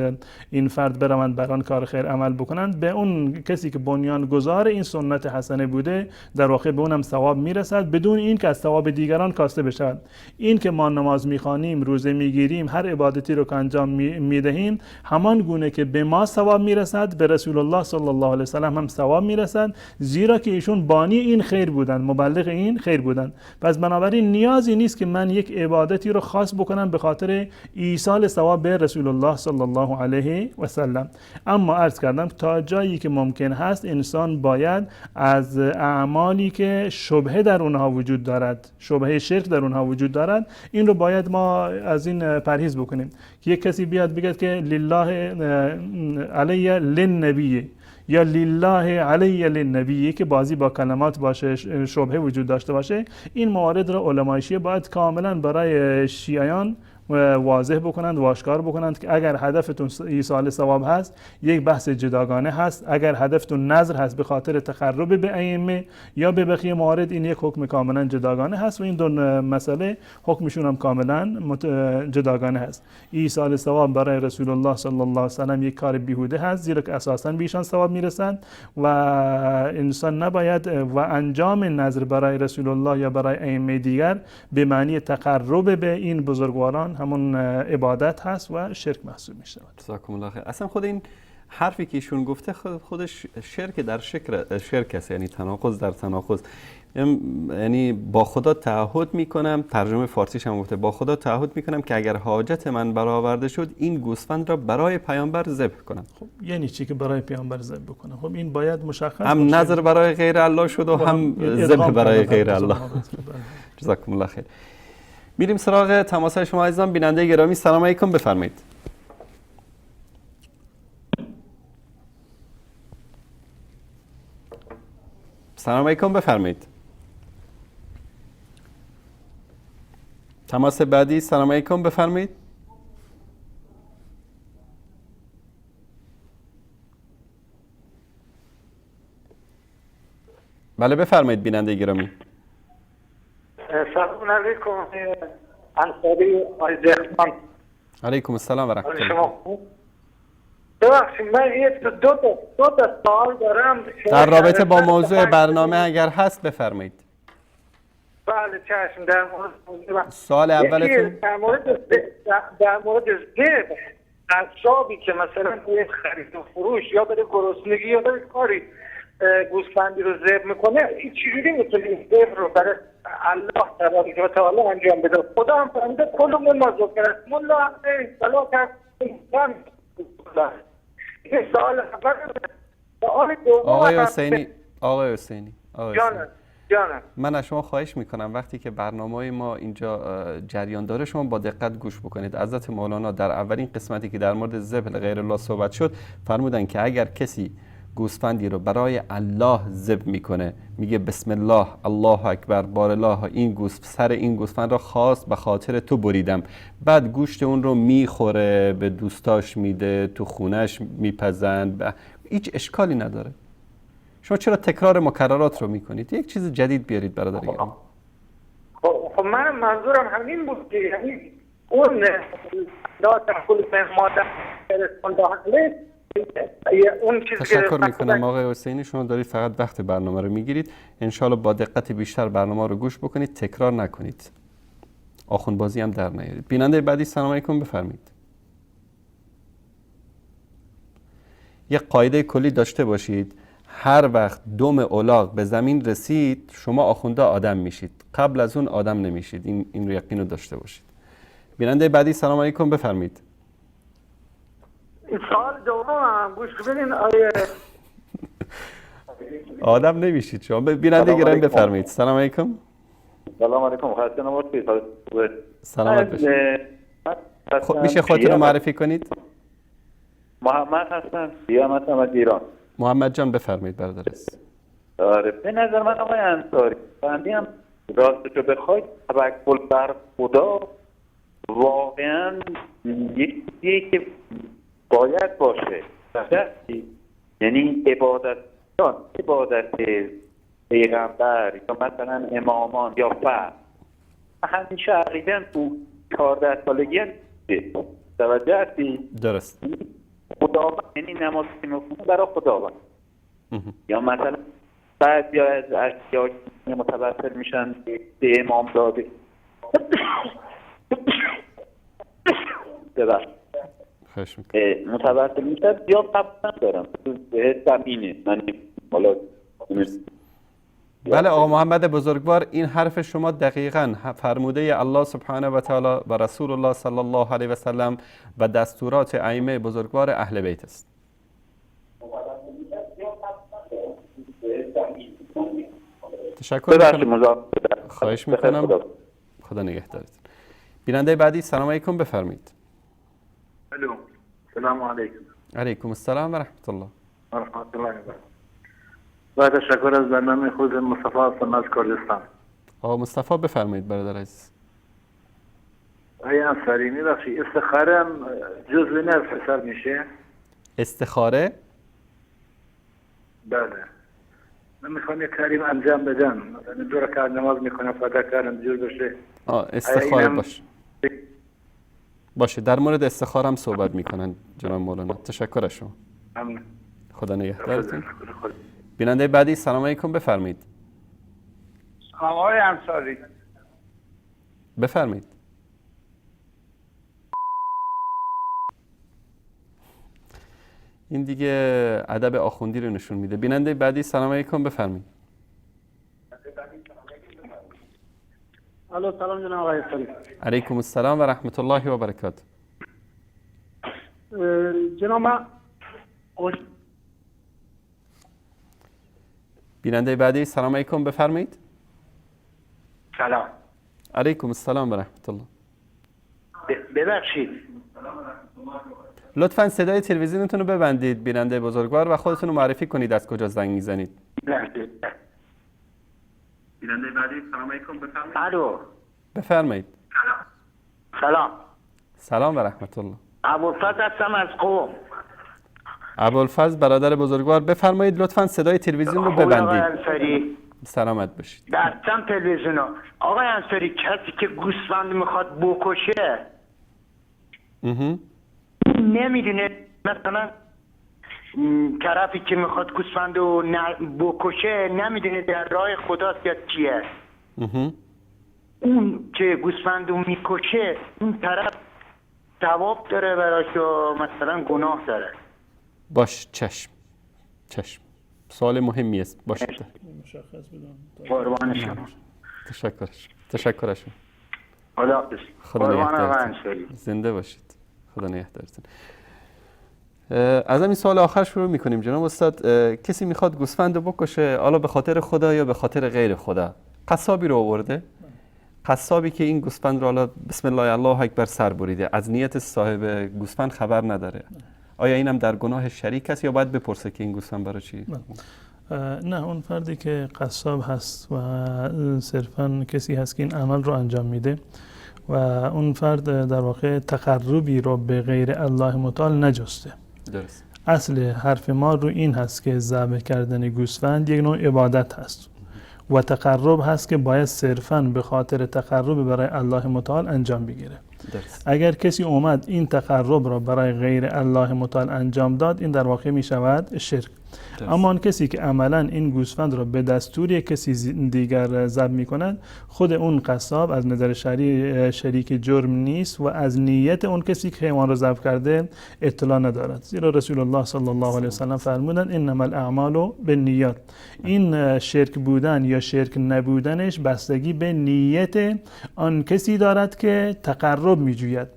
این فرد بروند بر آن کار خیر عمل بکنند، به اون کسی که بنیان گذار این سنت حسنه بوده در واقع به اونم ثواب میرسد بدون این که از ثواب دیگران کاسته بشود. این که ما نماز میخوانیم، روزه میگیریم، هر عبادتی رو که انجام میدهیم، همان گونه که به ما ثواب میرسد به رسول الله صلی الله علیه و سلم هم ثواب میرسد، زیرا که ایشون بانی این خیر بودن، مبلغ این خیر بودن. پس بنابراین نیازی نیست که من یک عبادتی رو خاص بکنم به خاطر ایصال ثواب به رسول الله صلی الله علیه و سلم. اما عرض کردم تا جایی که ممکن هست انسان باید از اعمالی که شبهه در اونها وجود دارد، شبهه شرک در اونها وجود دارد، این رو باید ما از این پرهیز بکنیم. که یک کسی بیاد بگه که لله علی للنبی یا لله علی للنبی که بازی با کلمات باشه، شبهه وجود داشته باشه، این موارد را علمای شیعه باید کاملا برای شیعیان واضح بکنند و آشکار بکنند که اگر هدفتون ایصال ثواب هست یک بحث جداگانه هست، اگر هدفتون نظر هست به خاطر تقرب به ائمه یا به بقیه موارد این یک حکم کاملا جداگانه هست و این دو مسئله حکمشون هم کاملا جداگانه هست. ایصال ثواب برای رسول الله صلی الله علیه و سلم یک کار بیهوده هست، زیرا که اساساً به ایشان ثواب میرسند و انسان نباید و انجام نظر برای رسول الله یا برای ائمه دیگر به معنی تقرب به این بزرگواران همون عبادت هست و شرک محسوب میشه. جزاکم الله خیر. اصلا خود این حرفی که ایشون گفته خودش شرک در شرک است، یعنی تناقض در تناقض. یعنی با خدا تعهد میکنم، ترجمه فارسیش هم گفته، با خدا تعهد میکنم که اگر حاجت من برآورده شد این گوسفند را برای پیامبر ذبح کنم. خب یعنی چی که برای پیامبر ذبح بکنم؟ خب این باید مشخص هم نظر برای غیر الله شد و هم ذبح برای غیر الله. جزاکم الله خیر. میریم سراغ تماس‌های شما عزیزان. بیننده گرامی سلام علیکم، بفرمایید. سلام علیکم، بفرمایید. تماس بعدی. سلام علیکم، بفرمایید. بله بفرمایید بیننده گرامی. سلام علیکم انصاری آیزخمان. علیکم السلام و رحمت الله. ببخشید من دو تا سوال دارم در رابطه با موضوع برنامه اگر هست بفرمایید. بله چشم. در مورد موضوع سوال اولتون در مورد ذبح قصابی که مثلا توی خرید و فروش یا برای گرسنگی یا برای کاری گوسفندی رو ذبح میکنه، این چجوری میتونه این ذبح رو برای الله تبارک و تعالی انجام بده؟ خدا هم فرموده کلمون ذکر اسم الله علیه فلا تنسوا. این سوال اول. سوال دوم آقای حسینی جانم من از شما خواهش میکنم وقتی که برنامه ما اینجا جریان داره شما با دقت گوش بکنید. حضرت مولانا در اولین قسمتی که در مورد ذبح غیر الله صحبت شد فرمودن که اگر کسی گوسفندی رو برای الله ذبح میکنه، میگه بسم الله الله اکبر بار الله، سر این گوسفند را خاص به خاطر تو بریدم، بعد گوشت اون رو میخوره، به دوستاش میده، تو خونش میپزند، هیچ اشکالی نداره. شما چرا تکرار مکررات رو میکنید؟ یک چیز جدید بیارید برادر گرامی. خب من منظورم همین بود که یعنی اون لا تأکل مما تشکر میکنم آقای حسینی. شما دارید فقط وقت برنامه رو میگیرید. انشالله با دقت بیشتر برنامه رو گوش بکنید، تکرار نکنید، آخوندبازی هم در نیارید. بیننده بعدی سلام علیکم، بفرمایید. یک قاعده کلی داشته باشید، هر وقت دم الاغ به زمین رسید شما آخونده آدم میشید، قبل از اون آدم نمیشید. این رو یقین رو داشته باشید. بیننده بعدی سلام علیکم، بفرمایید. این سوال دوم گوش بدین آیه آدم نمیشید شما. بیننده گرامی بفرمایید. سلام علیکم. سلام علیکم. خسته نباشید. سلامت باشید. خب میشه خودتون رو معرفی کنید؟ محمد هستم. محمد از ایران. محمد جان بفرمایید برادر عزیز. آره به نظر من آقای انصاری بندی هم راستشو بخواید توکل بر خدا واقعا یک چیزی که باید باشه. یعنی عبادت پیغمبر یا مثلا امامان یا فرد همیشه عقیدن تو 14 سالگی توجه هستی؟ درست. خداوند یعنی نماز که میخونه برای خداوند. یا مثلا بعد یا از اشیاء متوسل میشن به امام داده خوش میکنم. متوسل میشن یا قبل ندارم به زمینه من حالا بله آقا محمد بزرگوار، این حرف شما دقیقاً فرموده الله سبحانه و تعالی و رسول الله صلی الله علیه و سلم و دستورات ائمه بزرگوار اهل بیت است. تشکر میکنم. خواهش میکنم. خدا نگهدارتون. بیننده بعدی سلام علیکم، بفرمایید. الو، سلام علیکم. علیکم السلام و رحمت الله. و رحمت الله و برکاته. با تشکر از برنامه خود مصطفی هستم از کردستان. آقا مصطفی بفرمایید برادر عزیز. آقای انصاری میبخشی استخاره هم جزء نفس حساب میشه؟ استخاره؟ بله. من میخوام یک کاریم انجام بدم، مثلا 2 رکعت نماز میکنم فدا کارم جور بشه. استخاره باشه در مورد استخاره هم صحبت میکنن جناب مولانا. تشکر از شما. خدا نگهدارتون. بیننده بعدی سلام علیکم، بفرمایید. آقای انصاری بفرمایید. این دیگه ادب آخوندی رو نشون میده. بیننده بعدی سلام علیکم، بفرمایید. الو سلام جناب آقای انصاری. علیکم السلام و رحمت الله و برکاته. جناب من بیننده بعدی سلام علیکم، بفرمایید. سلام. علیکم السلام و رحمت الله. ببخشید لطفاً صدای تلویزیونتون رو ببندید بیننده بزرگوار و خودتون رو معرفی کنید از کجا زنگ میزنید. بیننده بعدی سلام علیکم، بفرمایید. الو بفرمایید. سلام. سلام و رحمت الله. ابوالفضل هستم از قم. ابوالفضل برادر بزرگوار، بفرمایید لطفاً صدای تلویزیون رو ببندید. آقای انصاری سلامت باشید. بستم تلویزیون رو. آقای انصاری کسی که گوسفند میخواد بکشه نمیدونه مثلا طرفی که میخواد گوسفند رو بکشه نمیدونه در راه خداست یا چیه. اون که گوسفند رو میکشه اون طرف ثواب داره براش و مثلا گناه داره. باش چشم سوال مهمی است. باشه مشخص بدون قربان شما. تشکرش. خداحافظ. قربان آقا انصاری. زنده باشید. خدا نگهدارتون. از همین سوال آخر شروع میکنیم جناب استاد. کسی میخواد گوسفند رو بکشه، حالا به خاطر خدا یا به خاطر غیر خدا، قصابی رو آورده، قصابی که این گوسفند رو حالا بسم الله الله اکبر سر بریده، از نیت صاحب گوسفند خبر نداره، آیا اینم در گناه شریک است یا باید بپرسه که این گوسفند برای چیه؟ نه، اون فردی که قصاب هست و صرفاً کسی هست که این عمل رو انجام میده و اون فرد در واقع تقربی رو به غیر الله متعال نجسته. درست. اصل حرف ما رو این هست که ذبح کردن گوسفند یک نوع عبادت هست و تقرب هست که باید صرفاً به خاطر تقرب برای الله متعال انجام بگیره. درست. اگر کسی اومد این تقرب را برای غیر الله متعال انجام داد، این در واقع می شود شرک. درست. اما آن کسی که عملاً این گوسفند را به دستور کسی دیگر ذبح می کند، خود اون قصاب از نظر شرعی شریک جرم نیست و از نیت اون کسی که حیوان را ذبح کرده اطلاع ندارد. زیرا رسول الله صلی الله علیه و سلم فرمودند انما الاعمال بالنیات. این شرک بودن یا شرک نبودنش بستگی به نیت آن کسی دارد که تقرب می‌جوید.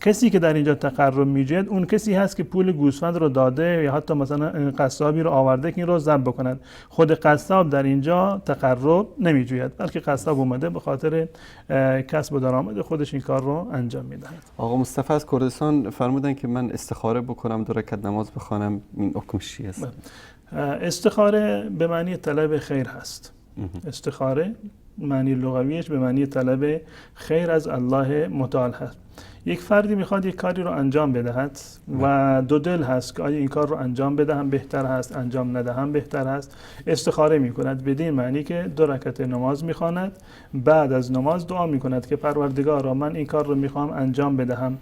کسی که در اینجا تقرب می‌جوید اون کسی هست که پول گوسفند رو داده یا حتی مثلا قصابی رو آورده که این رو ذبح بکند. خود قصاب در اینجا تقرب نمی‌جوید، بلکه قصاب اومده به خاطر کسب و درآمد خودش این کار رو انجام می‌دهد. آقا مصطفی از کردستان فرمودن که من استخاره بکنم، 2 رکعت نماز بخوانم، این حکمش چی است؟ استخاره به معنی طلب خیر هست. استخاره معنی لغویش به معنی طلب خیر از الله متعال هست. یک فردی میخواد یک کاری رو انجام بدهد و دو دل هست که آیا این کار رو انجام بدهم بهتر هست، انجام ندهم بهتر هست. استخاره میکند بدین معنی که 2 رکعت نماز میخواند، بعد از نماز دعا میکند که پروردگارا من این کار رو میخوام انجام بدهم،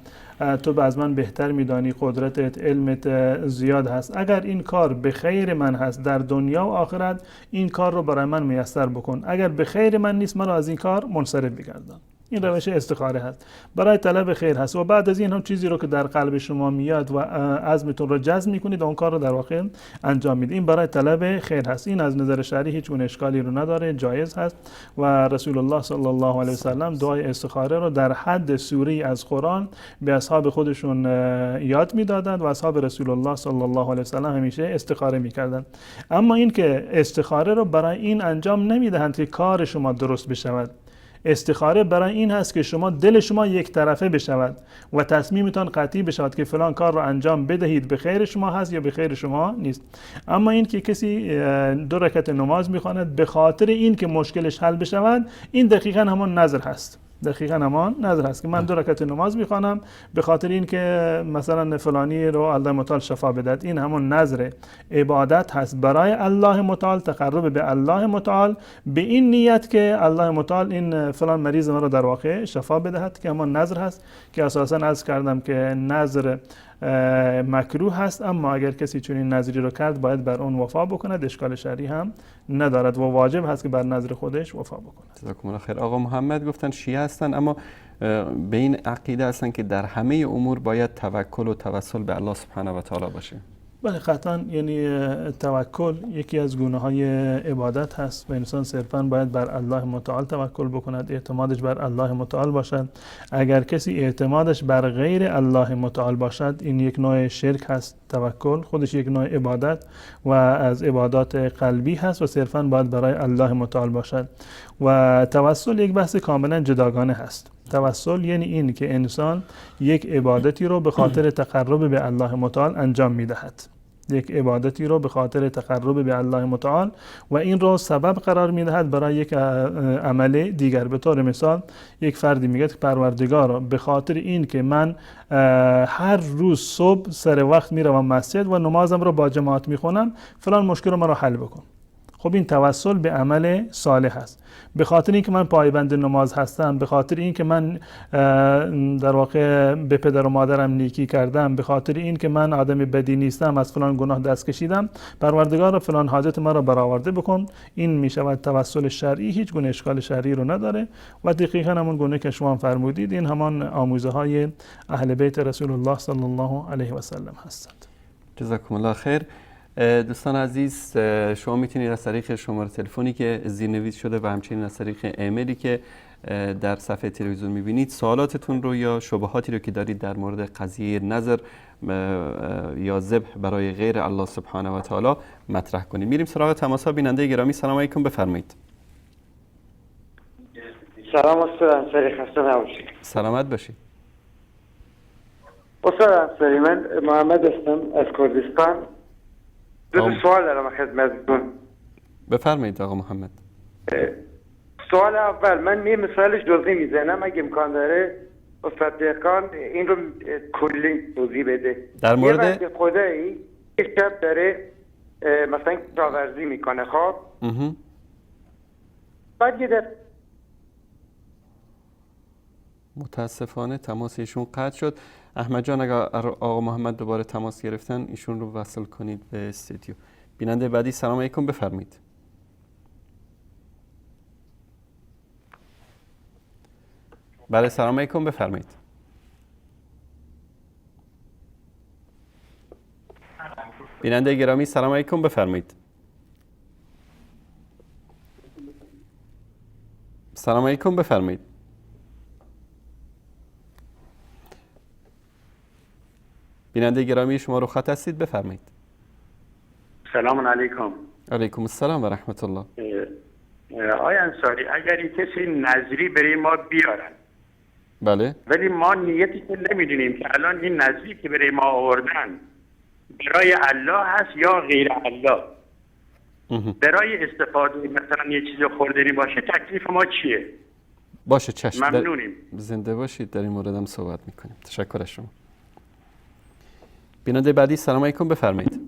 تو از من بهتر میدانی، قدرتت علمت زیاد هست، اگر این کار به خیر من هست در دنیا و آخرت این کار رو برای من میسر بکن، اگر به خیر من نیست من رو از این کار منصرف بگردان. این روش استخاره هست، برای طلب خیر هست. و بعد از این هم چیزی رو که در قلب شما میاد و عزمتون رو جزم میکنید و اون کار رو در واقع انجام میدید، این برای طلب خیر هست. این از نظر شرعی هیچ گونه اشکالی رو نداره، جایز هست. و رسول الله صلی الله علیه و سلم دعای استخاره رو در حد سوره از قرآن به اصحاب خودشون یاد میدادند و اصحاب رسول الله صلی الله علیه و سلم همیشه استخاره میکردند. اما این که استخاره رو برای این انجام نمیدهند که کار شما درست بشود. استخاره برای این هست که شما دل شما یک طرفه بشود و تصمیمتان قطعی بشود که فلان کار رو انجام بدهید، به خیر شما هست یا به خیر شما نیست. اما این که کسی 2 رکعت نماز میخواند به خاطر این که مشکلش حل بشود، این دقیقاً همان نظر هست. دقیقاً همان نظر هست که من 2 رکعت نماز میخوانم به خاطر این که مثلا فلانی رو الله متعال شفا بدهد. این همون نظر عبادت هست برای الله متعال، تقرب به الله متعال به این نیت که الله متعال این فلان مریض ما رو در واقع شفا بدهد، که همون نظر هست که اساساً عرض کردم که نظر مکروه هست. اما اگر کسی چنین نظری رو کرد باید بر اون وفا بکند، اشکال شرعی هم ندارد و واجب هست که بر نظر خودش وفا بکند. جزاکم الله خیر. آقا محمد گفتن شیعه هستن اما به این عقیده هستن که در همه امور باید توکل و توسل به الله سبحانه و تعالی باشه. بله قطعا، یعنی توکل یکی از گونه های عبادت هست و انسان صرفا باید بر الله متعال توکل بکند، اعتمادش بر الله متعال باشد. اگر کسی اعتمادش بر غیر الله متعال باشد، این یک نوع شرک هست. توکل خودش یک نوع عبادت و از عبادات قلبی هست و صرفا باید برای الله متعال باشد. و توسل یک بحث کاملا جداگانه هست. توسل یعنی این که انسان یک عبادتی رو به خاطر تقرب به الله متعال انجام میدهد، یک عبادتی رو به خاطر تقرب به الله متعال و این رو سبب قرار میدهد برای یک عمل دیگر. به طور مثال یک فردی میگه که پروردگارا به خاطر این که من هر روز صبح سر وقت میروم مسجد و نمازم رو با جماعت میخونم، فلان مشکل رو مرا حل بکن. خب این توسل به عمل صالح است. به خاطر اینکه من پایبند نماز هستم، به خاطر اینکه من در واقع به پدر و مادرم نیکی کردم، به خاطر اینکه من آدم بدی نیستم، از فلان گناه دست کشیدم، پروردگار فلان حاجت ما را برآورده بکن. این میشود توسل شرعی، هیچ گونه اشکال شرعی رو نداره و دقیقاً همون گونه که شما فرمودید این همان آموزه های اهل بیت رسول الله صلی الله علیه و سلم هستند. جزاکم الله خیر. دوستان عزیز، شما میتونید از طریق شماره تلفنی که زیرنویس شده و همچنین از طریق ایمیلی که در صفحه تلویزیون میبینید سوالاتتون رو یا شبهاتی رو که دارید در مورد قضیه نظر یا ذبح برای غیر الله سبحانه و تعالی مطرح کنید. میریم سراغ تماس‌ها. بیننده گرامی سلام علیکم، بفرمایید. سلام استاد انصاری، خسته نباشید. سلامت باشید. استاد انصاری، من محمد هستم از کردستان. دو سوال دارم خدمتتون. بفرمایید آقا محمد. سوال اول، من یه مثالش جزئی میزنم اگه امکان داره استاد دهقان این رو کلی توضیح بده. در مورد یه بنده خدایی یه شب داره مثلا کشاورزی میکنه. خب بعد یه متاسفانه تماس ایشون قطع شد. احمد جان اگر آقا محمد دوباره تماس گرفتن ایشون رو وصل کنید به استودیو. بیننده بعدی سلام علیکم، بفرمایید. بله سلام علیکم، بفرمایید. بیننده گرامی سلام علیکم، بفرمایید. سلام علیکم، بفرمایید. بیننده گرامی شما رو خط هستید، بفرمایید. سلام علیکم. علیکم السلام و رحمت الله. آقای انصاری، اگر این کسی نظری برای ما بیارن، بله، ولی ما نیتی که نمیدونیم که الان این نظری که برای ما آوردن برای الله هست یا غیر الله، برای استفاده مثلا یه چیز خوردنی باشه تکلیف ما چیه؟ باشه چشم. ممنونیم. زنده باشید. در این مورد هم صحبت میکنیم. تشکر از شما. بیننده بعدی سلام علیکم، بفرمایید.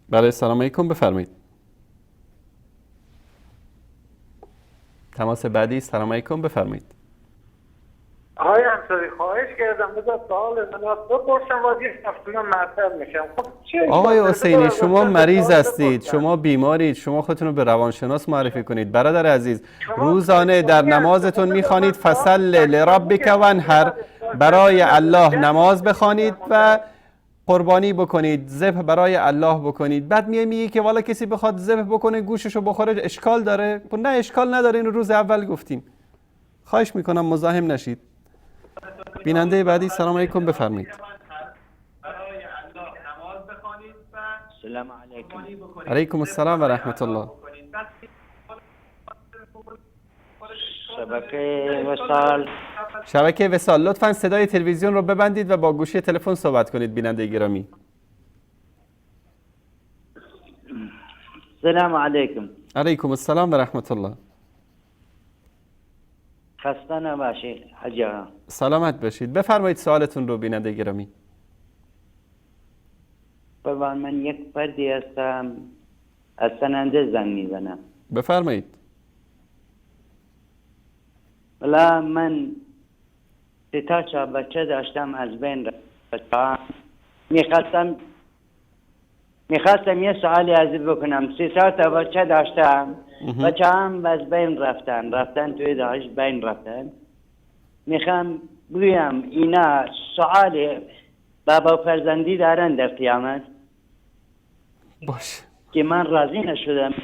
بله سلام علیکم، بفرمایید. تماس بعدی سلام علیکم، بفرمایید. آقای انصاری خواهش کردم بذار سوال من بپرسم و یه هفته مطرح میشم. خب آقای حسینی شما مریض هستید، شما بیمارید، شما خودتون رو به روانشناس معرفی کنید. برادر عزیز روزانه در نمازتون میخوانید فصل لربک وانحر، برای الله نماز بخوانید و قربانی بکنید، ذبح برای الله بکنید. بعد میگی که والا کسی بخواد ذبح بکنه گوششو بخوره اشکال داره؟ نه اشکال نداره، این روز اول گفتیم. خواهش میکنم مزاحم نشید. بیننده بعدی سلام علیکم، بفرمایید. سلام علیکم. علیکم السلام و رحمت الله. شبکه وصال لطفاً صدای تلویزیون رو ببندید و با گوشی تلفن صحبت کنید. بیننده گرامی سلام علیکم. علیکم السلام و رحمت الله. خسته نباشید حاجی آقا. سلامت باشید. بفرمایید سوالتون رو بیننده گرامی. قربان من یک فردی هستم از سننده زنگ میزنم. بفرمایید. بلا من 3 تا بچه داشتم از بین رفتم. میخواستم یه سوالی از بکنم. 3 تا بچه داشتم، بچه هم از بین رفتن توی داعش بین رفتن. میخوام بگویم اینا سوال بابا فرزندی دارن در قیامت؟ باشه که من راضی نشدم.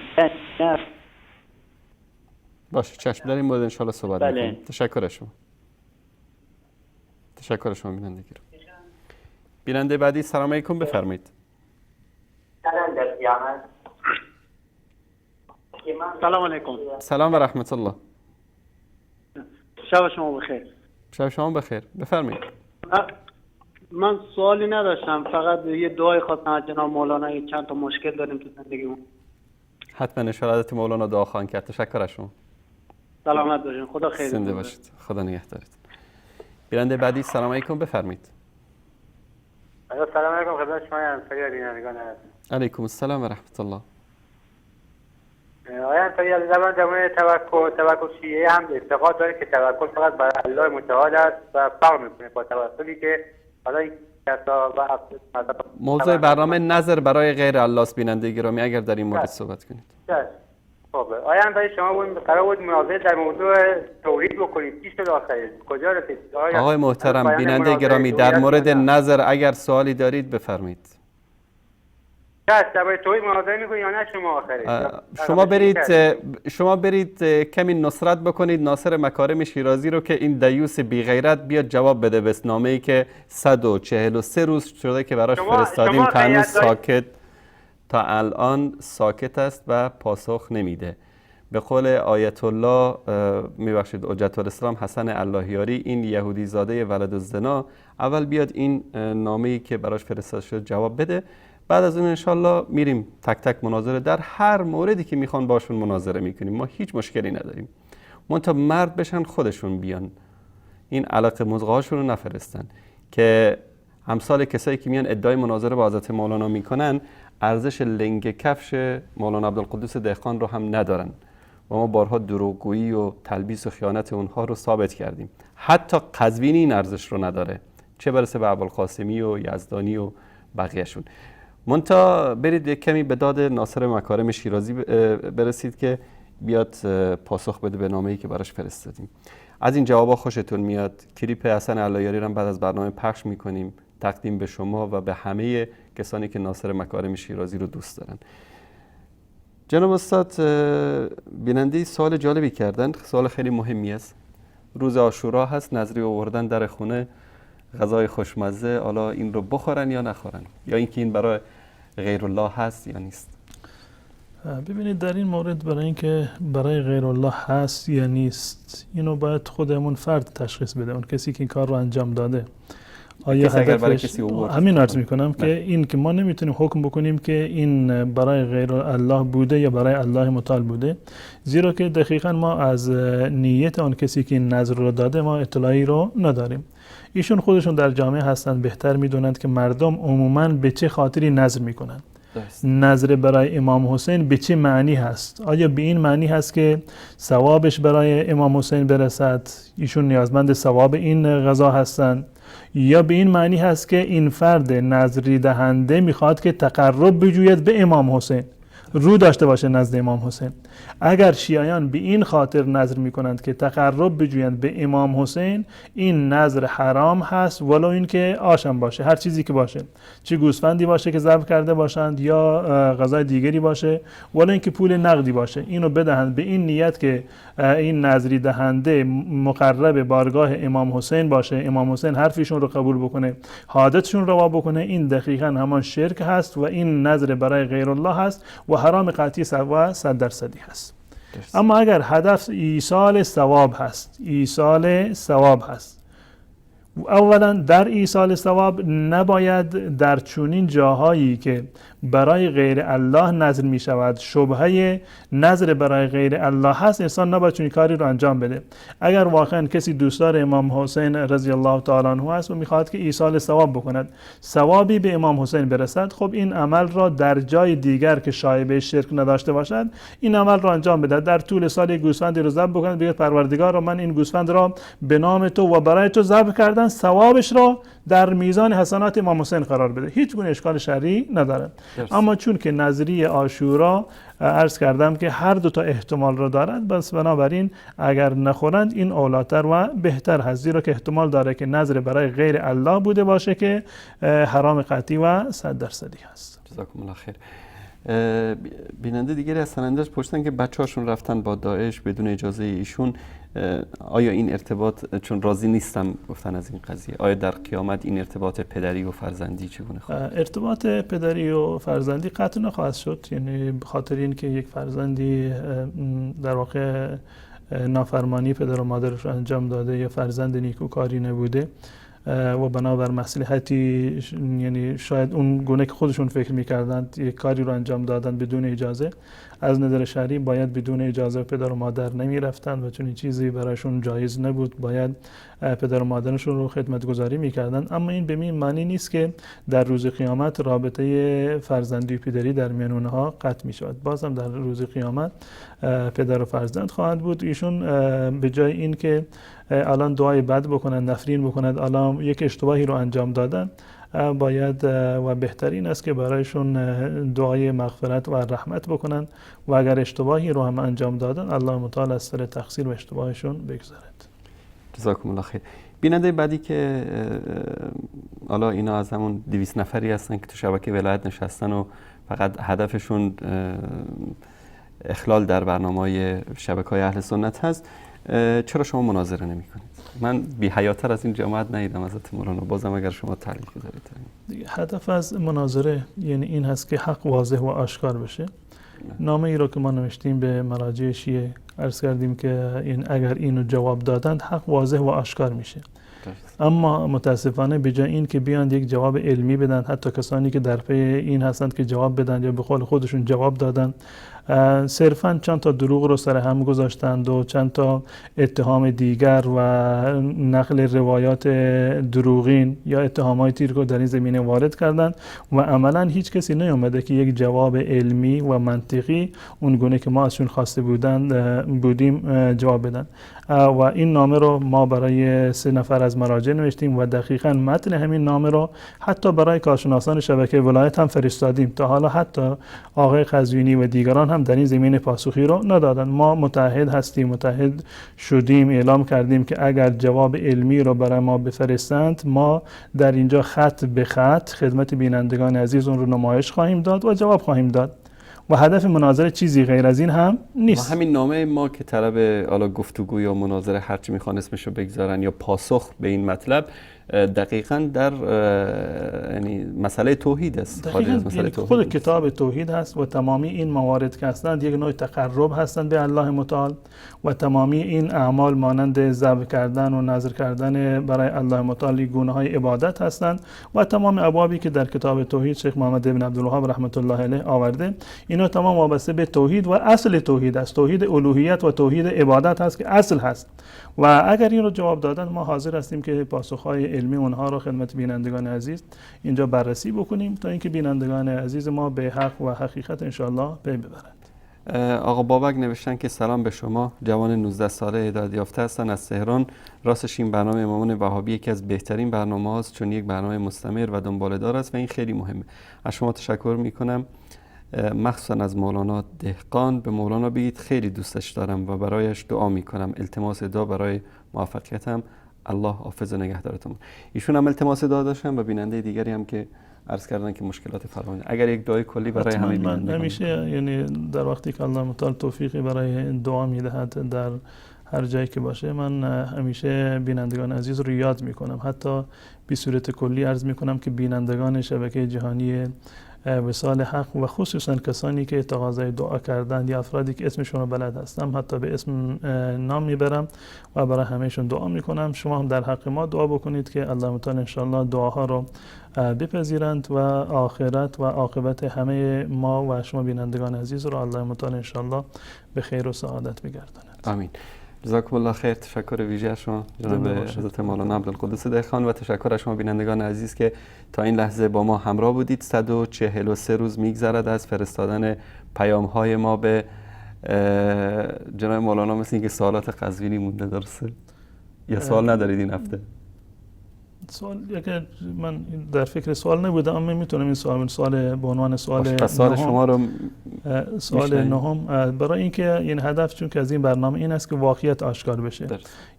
باشه چشم، در این مورد انشاءالله صحبت میکنیم. تشکر از شما. تشکر از شما بیننده گرامی. بیننده بعدی سلام علیکم، بفرمایید. سلام علیکم. سلام و رحمت الله. شب شما بخیر. شب شما بخیر، بفرمایید. من سوالی نداشتم، فقط یه دعای خواستم از جناب مولانا. چند تا مشکل داریم تو زندگیمون. حتما اشارات مولانا دعا خواهند کرد. تشکر از شما. سلامت باشین. خدا خیر. زنده باشید. خدا نگهدارت. بیننده بعدی سلام علیکم، بفرمایید. سلام علیکم خدمت شما انصاری بینندگان هستم. علیکم السلام و رحمت الله. آقای انصاری از زبان در مورد توکل شیعه هم اعتقاد داره که توکل فقط بر الله متعال است و فرق میکنه با توسلی که حالا این کسا و موضوع برنامه نظر برای غیر الله است. بیننده گرامی اگر در این مورد صحبت کنید. خب آقای انصاری شما قرار بود مناظره در موضوع توحید بکنید، چی شد آخرش؟ کجا رسید؟ آقای محترم بیننده گرامی در مورد نظر اگر سوالی دارید بفرمایید. درباره توحید مناظره می‌کنید یا نه شما آخرش؟ شما برید کمی نصرت بکنید ناصر مکارم شیرازی رو که این دیوس بی غیرت بیاد جواب بده به نامه‌ای که 143 روز شده که براش فرستادیم تا هنوز ساکت، تا الان ساکت است و پاسخ نمیده. به قول آیت الله میبخشید حجت الاسلام حسن اللهیاری، این یهودی زاده ولد الزنا اول بیاد این نامه‌ای که براش فرستاده شده جواب بده، بعد از اون انشالله میریم تک تک مناظره در هر موردی که میخوان باشون مناظره میکنیم. ما هیچ مشکلی نداریم، منتها مرد بشن خودشون بیان این علاقه مزغهاشون رو نفرستن که امثال کسایی که میان ادعای مناظره با حضرت مولانا میکنن ارزش لنگ کفش مولانا عبدالقدوس دهقان رو هم ندارن و ما بارها دروغگویی و تلبیس و خیانت اونها رو ثابت کردیم. حتی قزوینی این ارزش رو نداره، چه برسه به ابوالقاسمی و یزدانی و بقیهشون. منتها برید یک کمی به داد ناصر مکارم شیرازی برسید که بیاد پاسخ بده به نامه‌ای که براش فرستادیم. از این جوابا خوشتون میاد. کلیپ حسن اللهیاری رو بعد از برنامه پخش میکنیم تقدیم به شما و به همه کسانی که ناصر مکارم شیرازی رو دوست دارن. جناب استاد بیننده سوال جالبی کردن، سوال خیلی مهمی است. روز عاشورا هست، نظری آوردن در خونه، غذای خوشمزه، حالا این رو بخورن یا نخورن، یا اینکه این برای غیر الله هست یا نیست؟ ببینید در این مورد برای اینکه برای غیر الله هست یا نیست اینو باید خودمون فرد تشخیص بده، اون کسی که این کار رو انجام داده. آیا اگر برای هدفش کسی آورد همین عرض میکنم که این که ما نمیتونیم حکم بکنیم که این برای غیر الله بوده یا برای الله متعال بوده، زیرا که دقیقا ما از نیت آن کسی که این نظر رو داده ما اطلاعی رو نداریم. ایشون خودشون در جامعه هستند، بهتر میدونند که مردم عموما به چه خاطری نظر میکنند. نظر برای امام حسین به چه معنی هست؟ آیا به این معنی هست که ثوابش برای امام حسین برسد، ایشون نیازمند ثواب این غذا هستند، یا به این معنی هست که این فرد نظری دهنده میخواد که تقرب بجوید به امام حسین، رو داشته باشه نزد امام حسین؟ اگر شیعیان به این خاطر نظر میکنند که تقرب بجویند به امام حسین، این نظر حرام هست، ولو این که آشم باشه، هر چیزی که باشه، چه گوسفندی باشه که ذبح کرده باشند یا غذای دیگری باشه، ولو این که پول نقدی باشه، اینو بدهند به این نیت که این نظری دهنده مقرب بارگاه امام حسین باشه، امام حسین حرفشون رو قبول بکنه، حاجتشون روا بکنه. این دقیقاً همان شرک هست و این نظر برای غیر الله هست و حرام قطعی و 100% هست. اما اگر هدف ایصال ثواب هست، ایصال ثواب هست، اولا در ایصال ثواب نباید در چنین جاهایی که برای غیر الله نظر می شود شبهه نظر برای غیر الله هست، انسان نباید چنین کاری رو انجام بده. اگر واقعا کسی دوستدار امام حسین رضی الله تعالی عنه است و میخواد که ایصال ثواب بکند، ثوابی به امام حسین برسد، خب این عمل را در جای دیگر که شایبه شرک نداشته باشد این عمل را انجام بده. در طول سال گوسفندی رو ذبح بکند، بگه پروردگار من این گوسفند را به نام تو و برای تو ذبح کردن، ثوابش را در میزان حسنات امام حسین قرار بده، هیچ گونه اشکال شرعی نداره. اما چون که نظریه عاشورا عرض کردم که هر دو تا احتمال را دارد، بس بنابراین اگر نخورند این اولاتر و بهتر هست، زیرا که احتمال داره که نظر برای غیر الله بوده باشه که حرام قطعی و 100% هست. جزاکم الله خیر. بیننده دیگری از سنندج پرسیدن که بچه‌هاشون رفتن با داعش بدون اجازه ایشون، آیا این ارتباط، چون راضی نیستم گفتن از این قضیه، آیا در قیامت این ارتباط پدری و فرزندی چگونه خواهد؟ ارتباط پدری و فرزندی قطع نخواهد شد، یعنی به خاطر این که یک فرزندی در واقع نافرمانی پدر و مادرش رو انجام داده یا فرزند نیکوکاری نبوده و بنابر مصلحتی، یعنی شاید اون گونه که خودشون فکر میکردند یک کاری رو انجام دادن بدون اجازه، از نظر شرعی باید بدون اجازه پدر و مادر نمیرفتند و چون این چیزی برایشون جایز نبود، باید پدر و مادرشون رو خدمتگزاری میکردند. اما این به این معنی نیست که در روز قیامت رابطه فرزندی و پدری در میان اونها قطع میشود. بازم در روز قیامت پدر و فرزند خواهند بود. ایشون به جای این که الان دعای بد بکنند، نفرین بکنند، الان یک اشتباهی رو انجام دادن، باید و بهترین است که برایشون دعای مغفرت و رحمت بکنند و اگر اشتباهی رو هم انجام دادن، الله متعال از سر تقصیر و اشتباهشون بگذارد. جزاکم الله خیر. بیننده بعدی که حالا اینا از همون 200 نفری هستن که تو شبکه ولایت نشستن و فقط هدفشون اخلال در برنامه‌های شبکه‌های اهل سنت هست، چرا شما مناظره نمی‌کنید؟ من بی حیاتر از این جماعت ندیدم حضرت مولانا، بازم اگر شما تعلیقی دارید. هدف از مناظره یعنی این هست که حق واضح و آشکار بشه. نامه ای رو که ما نوشتیم به مراجع شیعه عرض کردیم که این اگر اینو جواب دادند حق واضح و آشکار میشه. اما متاسفانه به جای این که بیاند یک جواب علمی بدن، حتی کسانی که در پی این هستند که جواب بدن یا به قول خودشون جواب دادن، صرفاً چند تا دروغ رو سر هم گذاشتند و چند تا اتهام دیگر و نقل روایات دروغین یا اتهاماتی رو در این زمینه وارد کردند و عملاً هیچ کسی نیامده که یک جواب علمی و منطقی اون گونه که ما ازشون خواسته بودیم جواب بدن. و این نامه رو ما برای 3 نفر از مراجع نوشتیم و دقیقاً متن همین نامه رو حتی برای کارشناسان شبکه ولایت هم فرستادیم. تا حالا حتی آقای قزوینی و دیگران هم در این زمینه پاسخی رو ندادن. ما متعهد هستیم، متعهد شدیم، اعلام کردیم که اگر جواب علمی رو برای ما بفرستند، ما در اینجا خط به خط خدمت بینندگان عزیز اون رو نمایش خواهیم داد و جواب خواهیم داد و هدف مناظره چیزی غیر از این هم نیست. همین نامه ما که طلب حالا گفتگو یا مناظره هر چی میخوان اسمشو بگذارن یا پاسخ به این مطلب دقیقاً در یعنی مسئله توحید است. دقیقاً خود کتاب توحید هست و تمامی این موارد که هستند یک نوع تقرب هستند به الله متعال و تمامی این اعمال مانند ذبح کردن و نذر کردن برای الله متعال گونه های عبادت هستند و تمام ابوابی که در کتاب توحید شیخ محمد ابن عبدالوهاب رحمت الله علیه آورده اینا تمام وابسته به توحید و اصل توحید است. توحید الوهیت و توحید عبادت هست که اصل هست و اگر این رو جواب دادن ما حاضر هستیم که پاسخهای علمی اونها رو خدمت بینندگان عزیز اینجا بررسی بکنیم تا اینکه بینندگان عزیز ما به حق و حقیقت انشاءالله پی ببرند. آقا بابک نوشتن که سلام به شما، جوان 19 ساله هدایت یافته هستن از تهران. راستش این برنامه امامان وهابی یکی از بهترین برنامه هاست چون یک برنامه مستمر و دنباله‌دار است و این خیلی مهمه. از شما تشکر میکنم، مخصوصا از مولانا دهقان. به مولانا بگید خیلی دوستش دارم و برایش دعا میکنم، التماس دعا برای موفقیتم، الله حافظ و نگهدارتون. ایشون هم التماس دعا داشتن و بیننده دیگری هم که عرض کردن که مشکلات فراوان. اگر یک دعای کلی برای همه بینندگان. من همیشه یعنی در وقتی که الله متعال توفیقی برای دعا میدهد در هر جایی که باشه، من همیشه بینندگان عزیز رو یاد میکنم، حتی به صورت کلی عرض میکنم که بینندگان شبکه جهانی وصال حق و خصوصا کسانی که تقاضای دعا کردند یا افرادی که اسمشون رو بلد هستم حتی به اسم نام میبرم و برای همهشون دعا میکنم. شما هم در حق ما دعا بکنید که الله متعال انشاءالله دعاها رو بپذیرند و آخرت و عاقبت همه ما و شما بینندگان عزیز رو الله متعال انشاءالله به خیر و سعادت بگرداند. آمین. جزاکم الله خیر. تشکر ویژه از شما جناب حضرت مولانا عبدالقدوس دهقان و تشکر از شما بینندگان عزیز که تا این لحظه با ما همراه بودید. 143 روز میگذرد از فرستادن پیام های ما به جناب مولانا. مثل اینکه سوالات قزوینی مونده، درسته؟ یا سوال ندارید این هفته؟ سوال اگر من در فکر سوال نبودم، اما میتونم این سوال به عنوان سوال شما رو سوال نهم برای اینکه این هدف چون که از این برنامه این است که واقعیت آشکار بشه.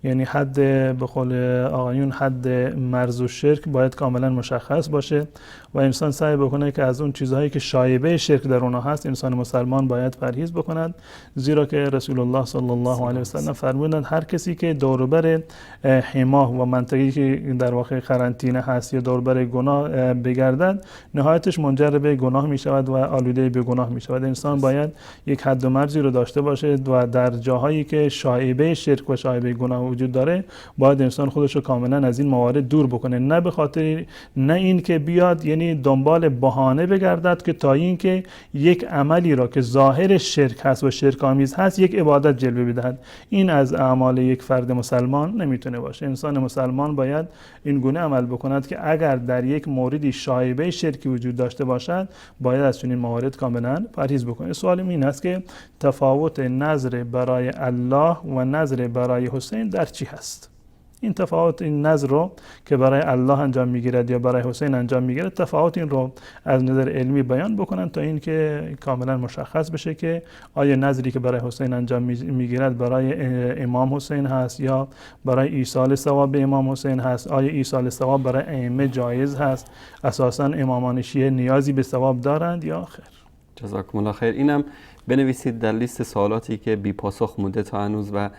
یعنی حد به قول آقایون حد مرز و شرک باید کاملا مشخص باشه و انسان سعی بکنه که از اون چیزهایی که شایبه شرک در اونها هست انسان مسلمان باید پرهیز بکند، زیرا که رسول الله صلی الله علیه و سلم فرمودند هر کسی که دور و بر حماه و منطقه‌ای که در واقع قرنطینه هست یا دور بر گناه بگردد نهایتش منجر به گناه می شود و آلوده به گناه می شود. انسان باید یک حد و مرزی رو داشته باشه و در جاهایی که شایبه شرک و شایبه گناه وجود داره باید انسان خودش رو کاملا از این موارد دور بکنه، نه به خاطر نه این که بیاد یعنی دنبال بهانه بگردد که تا این که یک عملی را که ظاهر شرک هست و شرک آمیز هست یک عبادت جلوه بدهد. این از اعمال یک فرد مسلمان نمیتونه باشه. انسان مسلمان باید این گونه عمل بکند که اگر در یک موردی شایبه شرکی وجود داشته باشد باید از چنین موارد کاملا پرهیز بکنه. سوالم این است که تفاوت نذر برای الله و نذر برای حسین در چی هست؟ این تفاوت این نذر رو که برای الله انجام میگیرد یا برای حسین انجام میگیرد، تفاوت این رو از نظر علمی بیان بکنن تا این که کاملا مشخص بشه که آیا نذری که برای حسین انجام میگیرد برای امام حسین هست یا برای ایصال ثواب به امام حسین هست، آیا ایصال ثواب برای ائمه جایز هست، اساسا امامان شیعه نیازی به ثواب دارند یا خیر. جزاکم الله خیر. اینم بنویسید در لیست سوالاتی که بی پاسخ مونده تا هنوز و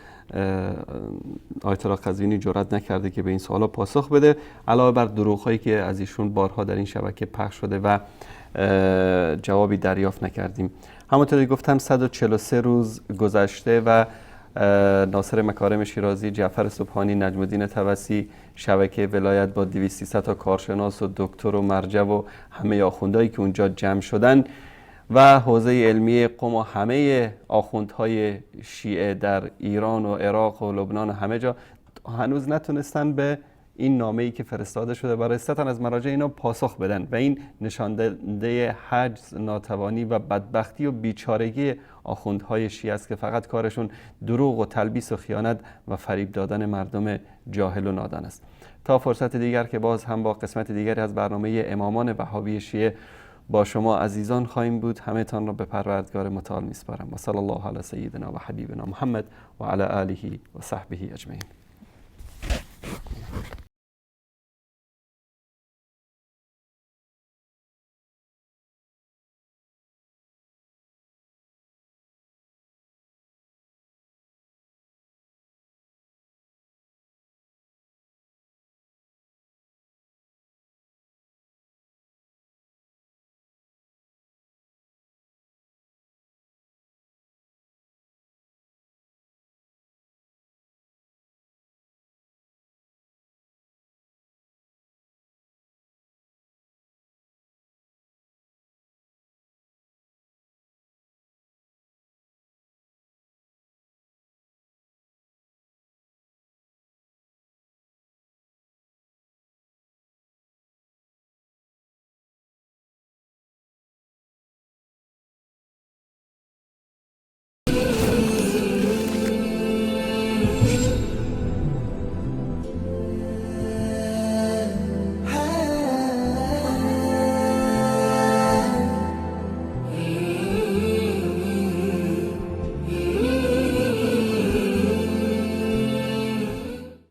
آیت الله قزوینی جرئت نکرده که به این سوالا پاسخ بده، علاوه بر دروغ‌هایی که از ایشون بارها در این شبکه پخش شده و جوابی دریافت نکردیم. همونطور که گفتم 143 روز گذشته و ناصر مکارم شیرازی، جعفر سبحانی، نجم الدین طبسی، شبکه ولایت با 200 تا کارشناس و دکتر و مرجع و همه آخوندهایی که اونجا جمع شدن و حوزه علمی قم و همه آخوندهای شیعه در ایران و عراق و لبنان و همه جا هنوز نتونستن به این نامه‌ای که فرستاده شده برای 3 تن از مراجع اینا پاسخ بدن و این نشانده حجز، ناتوانی و بدبختی و بیچارگی آخوندهای شیعه است که فقط کارشون دروغ و تلبیس و خیانت و فریب دادن مردم جاهل و نادان است. تا فرصت دیگر که باز هم با قسمت دیگری از برنامه امامان وهابی شیعه با شما عزیزان خواهیم بود، همه تان را به پروردگار متعال میسپارم و صلی الله علی سیدنا و حبیبنا محمد و علی آله و صحبه اجمعین.